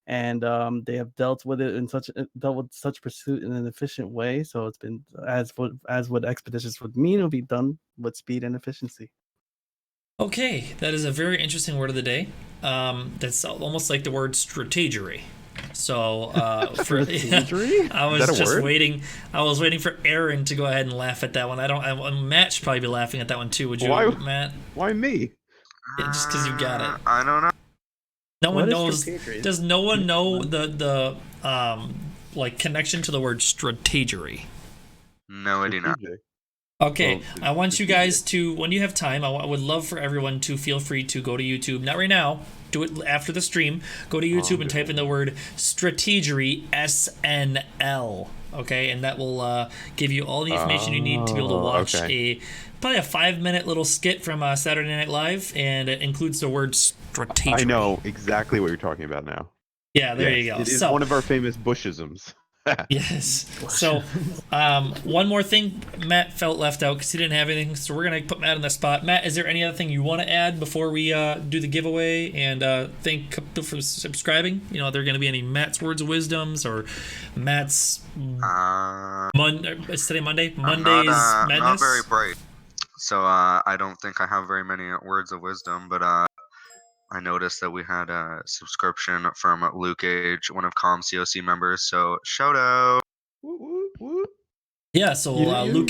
and they have dealt with such pursuit in an efficient way. So it's been as what expeditious would mean, it'll be done with speed and efficiency. Okay, that is a very interesting word of the day. That's almost like the word strategery. So I was just waiting. I was waiting for Aaron to go ahead and laugh at that one. Matt should probably be laughing at that one too. Would you, Matt? Why me? Yeah, just because you got it. I don't know. No one knows. Does no one know the like connection to the word strategery? No, I do not. Okay, I want you guys to, when you have time, I would love for everyone to feel free to go to YouTube. Not right now. Do it after the stream. Go to YouTube and type in the word strategery, SNL. Okay, and that will give you all the information you need to be able to watch probably a 5-minute little skit from Saturday Night Live, and it includes the word strategery. I know exactly what you're talking about now. Yeah, there you go. It is one of our famous Bushisms. Yes. So, one more thing, Matt felt left out because he didn't have anything, so we're gonna put Matt on the spot. Matt, is there any other thing you want to add before we do the giveaway? And thank people for subscribing. You know, are there gonna be any Matt's words of wisdoms or Matt's is today Monday? Monday's madness. Not very bright, so I don't think I have very many words of wisdom, but I noticed that we had a subscription from Luke H, one of COM's COC members, so shout out. Yeah, so Luke,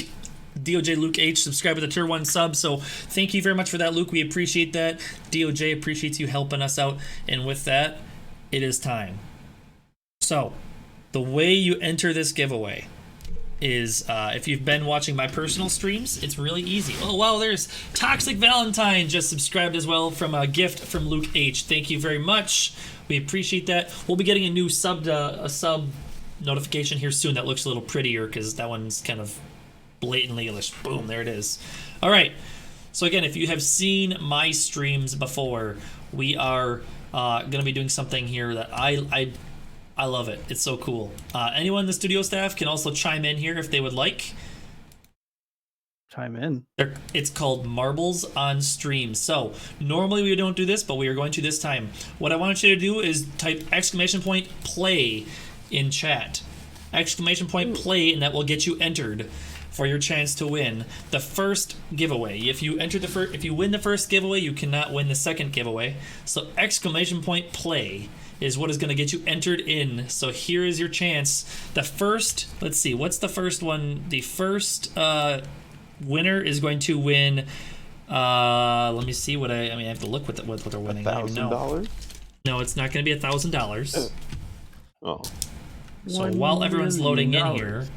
DOJ Luke H, subscribe with a tier 1 sub, so thank you very much for that, Luke. We appreciate that. DOJ appreciates you helping us out, and with that, it is time. So, the way you enter this giveaway is if you've been watching my personal streams, it's really easy. Oh wow, there's Toxic Valentine just subscribed as well from a gift from Luke H. Thank you very much. We appreciate that. We'll be getting a new sub notification here soon that looks a little prettier because that one's kind of blatantly English. Boom, there it is. All right. So again, if you have seen my streams before, we are going to be doing something here that I love it. It's so cool. Anyone in the studio staff can also chime in here if they would like. Chime in. It's called Marbles on Stream. So normally we don't do this, but we are going to this time. What I want you to do is type _play in chat. !play, and that will get you entered for your chance to win the first giveaway. If you win the first giveaway, you cannot win the second giveaway. So !play is what is going to get you entered in. So here is your chance. The first, let's see, what's the first one? The first winner is going to win. Let me see what I have to look what they're winning. $1,000? No, it's not going to be $1,000. Oh. So while everyone's loading in here,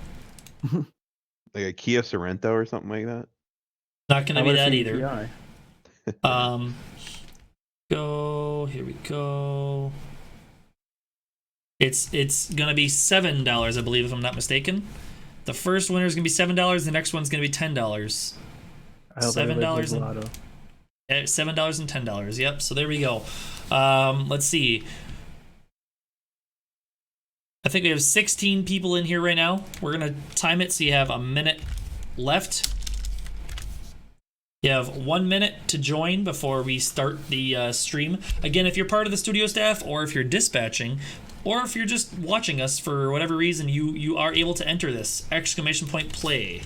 like a Kia Sorento or something like that. Not going to be that either. Here we go. It's gonna be $7, I believe, if I'm not mistaken. The first winner is gonna be $7. The next one's gonna be $10. $7 and $10. Yep. So there we go. Let's see. I think we have 16 people in here right now. We're going to time it so you have a minute left. You have 1 minute to join before we start the stream. Again, if you're part of the studio staff, or if you're dispatching, or if you're just watching us for whatever reason, you are able to enter this. Exclamation point play.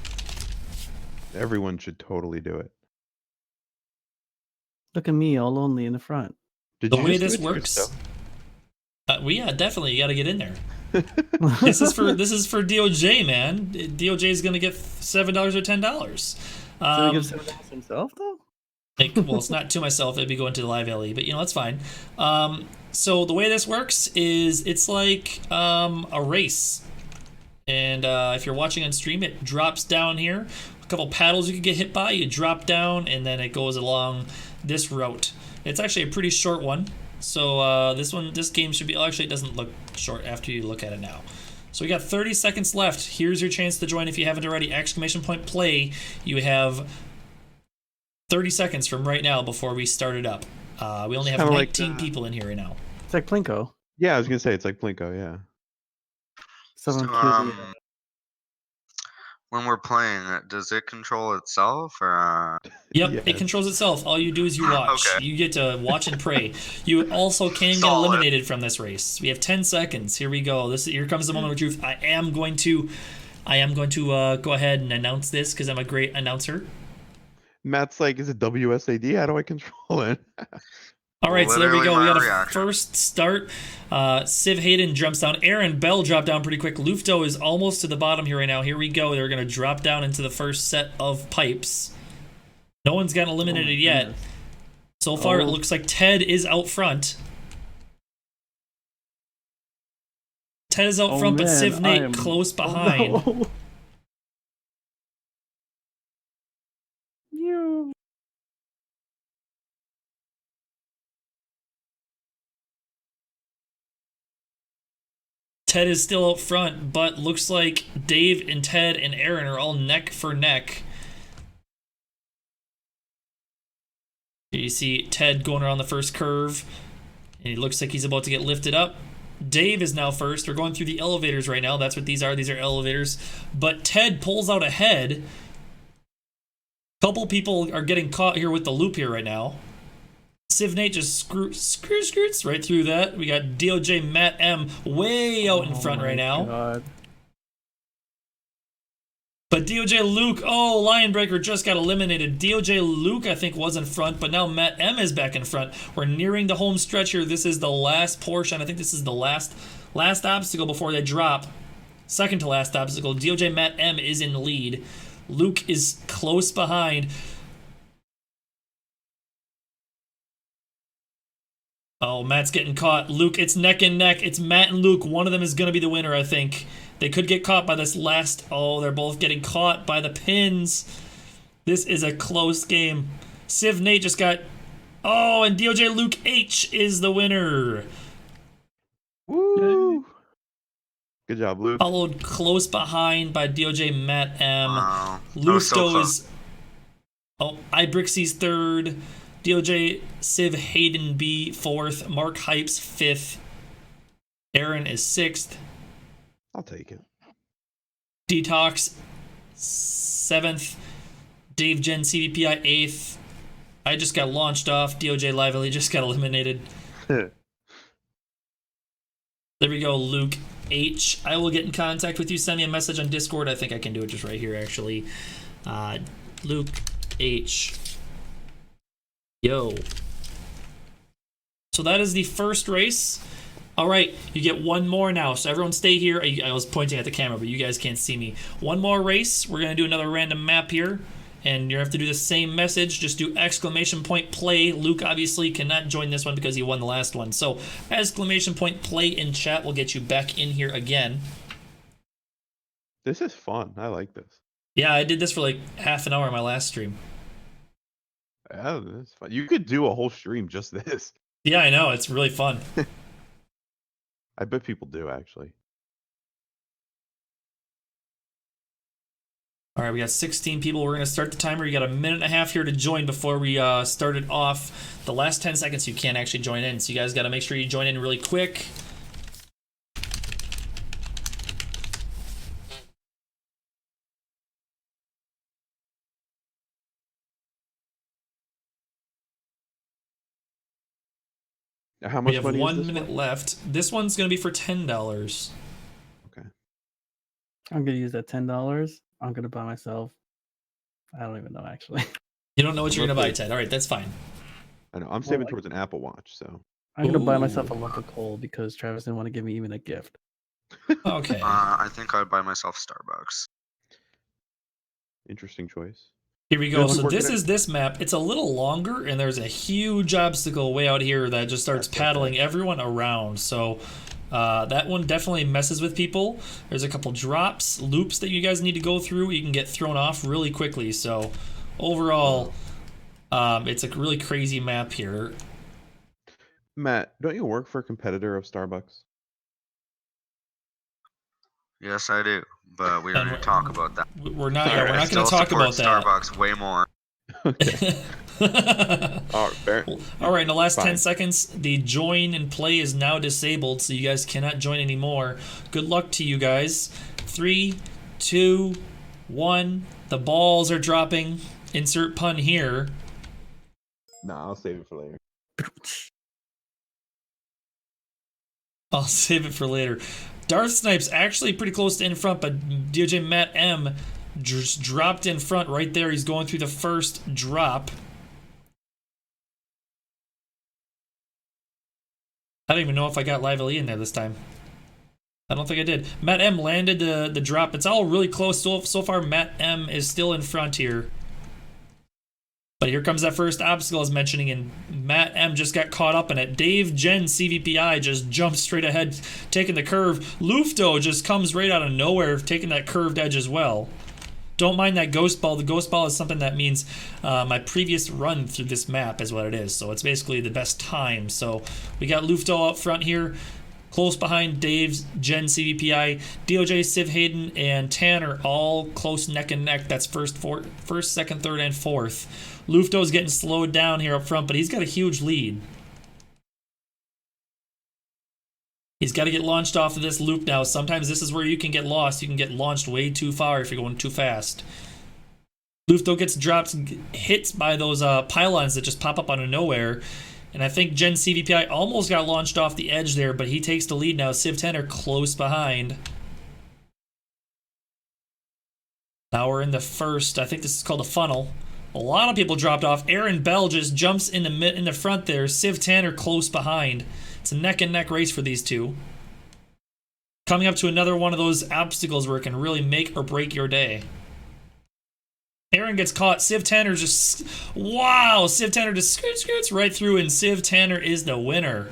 Everyone should totally do it. Look at me, all lonely in the front. Did The you way just this do it to works, yourself? well, yeah, definitely, you got to get in there. This is for DOJ, man. DOJ is gonna get $7 or $10. So he gives $7 himself though. Well, it's not to myself. It'd be going to the LiveLE, but that's fine. So the way this works is it's like a race, and if you're watching on stream, it drops down here. A couple paddles you could get hit by. You drop down, and then it goes along this route. It's actually a pretty short one. So this game should be. Actually, it doesn't look short after you look at it now. So we got 30 seconds left. Here's your chance to join if you haven't already. Exclamation point play. You have 30 seconds from right now before we start it up. We only have 19 people in here right now. It's like Plinko. Yeah, I was gonna say it's like Plinko. Yeah. Someone So, when we're playing, does it control itself, or? Yep, it controls itself. All you do is you watch. Okay. You get to watch and pray. You also can get eliminated from this race. We have 10 seconds. Here we go. Here comes the moment of truth. I am going to go ahead and announce this because I'm a great announcer. Matt's like, is it WSAD? How do I control it? All right, so there we go. We got a reaction. first start. Civ Hayden jumps down. Aaron Bell dropped down pretty quick. Lufto is almost to the bottom here right now. Here we go. They're going to drop down into the first set of pipes. No one's gotten eliminated yet. So far, it looks like Ted is out front. Ted is out front, but Civ Nate close behind. Oh, no. You. Ted is still out front, but looks like Dave and Ted and Aaron are all neck for neck. You see Ted going around the first curve, and he looks like he's about to get lifted up. Dave is now first. We're going through the elevators right now. That's what these are. These are elevators. But Ted pulls out ahead. Couple people are getting caught here with the loop here right now. Civ Nate just screws right through that. We got DOJ Matt M way out in front right now. God. But DOJ Luke, Lionbreaker just got eliminated. DOJ Luke, I think, was in front, but now Matt M is back in front. We're nearing the home stretch here. This is the last portion. I think this is the last obstacle before they drop. Second to last obstacle. DOJ Matt M is in the lead. Luke is close behind. Oh, Matt's getting caught. Luke, it's neck and neck. It's Matt and Luke. One of them is going to be the winner, I think. They could get caught by this last... Oh, they're both getting caught by the pins. This is a close game. Civ Nate just got... Oh, and DOJ Luke H is the winner. Woo! Good job, Luke. Followed close behind by DOJ Matt M. Wow. Lusto is... Oh, iBrixie's third. DOJ Civ Hayden B fourth. Mark Hypes fifth. Aaron is sixth. I'll take it. Detox 7th. Dave Gen CVPI 8th. I just got launched off. DOJ LiveLE just got eliminated. There we go, Luke H. I will get in contact with you. Send me a message on Discord. I think I can do it just right here, actually. Luke H. Yo. So that is the first race. All right, you get one more now. So everyone stay here. I was pointing at the camera, but you guys can't see me. One more race. We're going to do another random map here. And you have to do the same message. Just do exclamation point play. Luke obviously cannot join this one because he won the last one. So exclamation point play in chat will get you back in here again. This is fun. I like this. Yeah, I did this for like half an hour on my last stream. Yeah, that's fun. You could do a whole stream just this. Yeah, I know. It's really fun. I bet people do, actually. All right, we got 16 people. We're going to start the timer. You got a minute and a half here to join before we start it off. The last 10 seconds, you can't actually join in. So you guys got to make sure you join in really quick. How much we have money 1 is this minute one? left. This one's going to be for $10. Okay. I'm gonna use that $10. I'm gonna buy myself. I don't even know actually. You don't know what you're going to buy, Okay. Ted. All right, that's fine. I know. I'm saving towards an Apple Watch, so. I'm gonna buy myself Ooh. a lump of coal because Travis didn't want to give me even a gift. Okay. I think I'd buy myself Starbucks. Interesting choice. Here we go. Yeah, So we're this gonna- is this map. It's a little longer, and there's a huge obstacle way out here that just starts paddling everyone around. So that one definitely messes with people. There's a couple drops, loops that you guys need to go through. You can get thrown off really quickly. So overall, it's a really crazy map here. Matt, don't you work for a competitor of Starbucks? Yes, I do, but we already talk about that. We're not. Yeah, I we're not going still to talk support about that. Starbucks way more. All right, fair. All right, in the last Fine. 10 seconds, the join and play is now disabled, so you guys cannot join anymore. Good luck to you guys. 3, 2, 1. The balls are dropping. Insert pun here. Nah, I'll save it for later. I'll save it for later. Darth Snipe's actually pretty close to in front, but DOJ Matt M just dropped in front right there. He's going through the first drop. I don't even know if I got LiveLE in there this time. I don't think I did. Matt M landed the drop. It's all really close. So far, Matt M is still in front here. But here comes that first obstacle I was mentioning, and Matt M just got caught up in it. Dave Jen CVPI just jumps straight ahead, taking the curve. Lufto just comes right out of nowhere, taking that curved edge as well. Don't mind that ghost ball. The ghost ball is something that means my previous run through this map is what it is. So it's basically the best time. So we got Lufto up front here. Close behind Dave's Gen CVPI, DOJ, Civ Hayden, and Tanner all close neck and neck. That's first, second, third, and fourth. Lufto's getting slowed down here up front, but he's got a huge lead. He's got to get launched off of this loop now. Sometimes this is where you can get lost. You can get launched way too far if you're going too fast. Lufto gets dropped, hits by those pylons that just pop up out of nowhere. And I think Gen CVPI almost got launched off the edge there, but he takes the lead now. Civ 10 are close behind. Now we're in the first. I think this is called a funnel. A lot of people dropped off. Aaron Bell just jumps in the front there. Civ 10 are close behind. It's a neck and neck race for these two. Coming up to another one of those obstacles where it can really make or break your day. Aaron gets caught. Civ Tanner just... Wow! Civ Tanner just scoots right through, and Civ Tanner is the winner.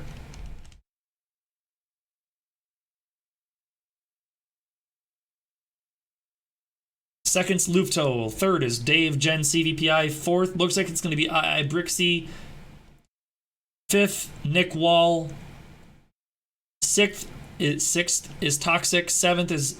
Second's Lufto. Third is Dave Gen CVPI. Fourth looks like it's going to be Brixie. Fifth, Nick Wall. Sixth is Toxic. Seventh is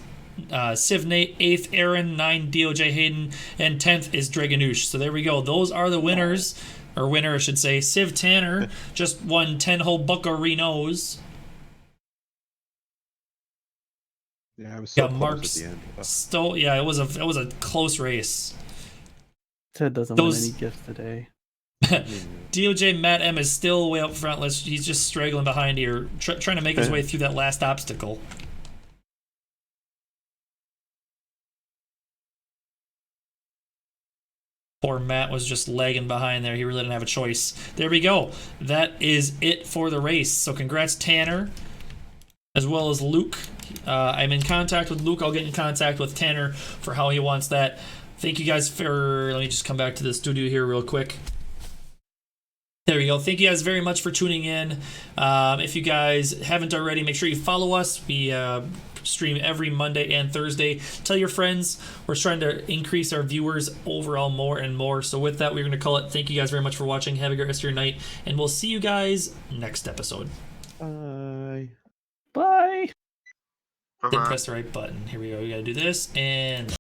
Civ Nate. 8th, Aaron. 9, DOJ Hayden. And 10th is Dragonoosh. So there we go. Those are the winners. Or winner, I should say. Civ Tanner just won 10 whole buccarinos. Yeah, I was so Got close Mark's at the end. stole. Yeah, it was a close race. Ted doesn't win any gifts today. DOJ Matt M is still way up front. He's just straggling behind here, trying to make his way through that last obstacle. Poor Matt was just lagging behind there. He really didn't have a choice. There we go. That is it for the race. So congrats, Tanner, as well as Luke. I'm in contact with Luke. I'll get in contact with Tanner for how he wants that. Thank you guys for... Let me just come back to the studio here real quick. There we go. Thank you guys very much for tuning in. If you guys haven't already, make sure you follow us. We stream every Monday and Thursday. Tell your friends. We're trying to increase our viewers overall more and more. So with that, we're going to call it. Thank you guys very much for watching. Have a great rest of your night. And we'll see you guys next episode. Bye. Bye. Didn't press the right button. Here we go. We got to do this and...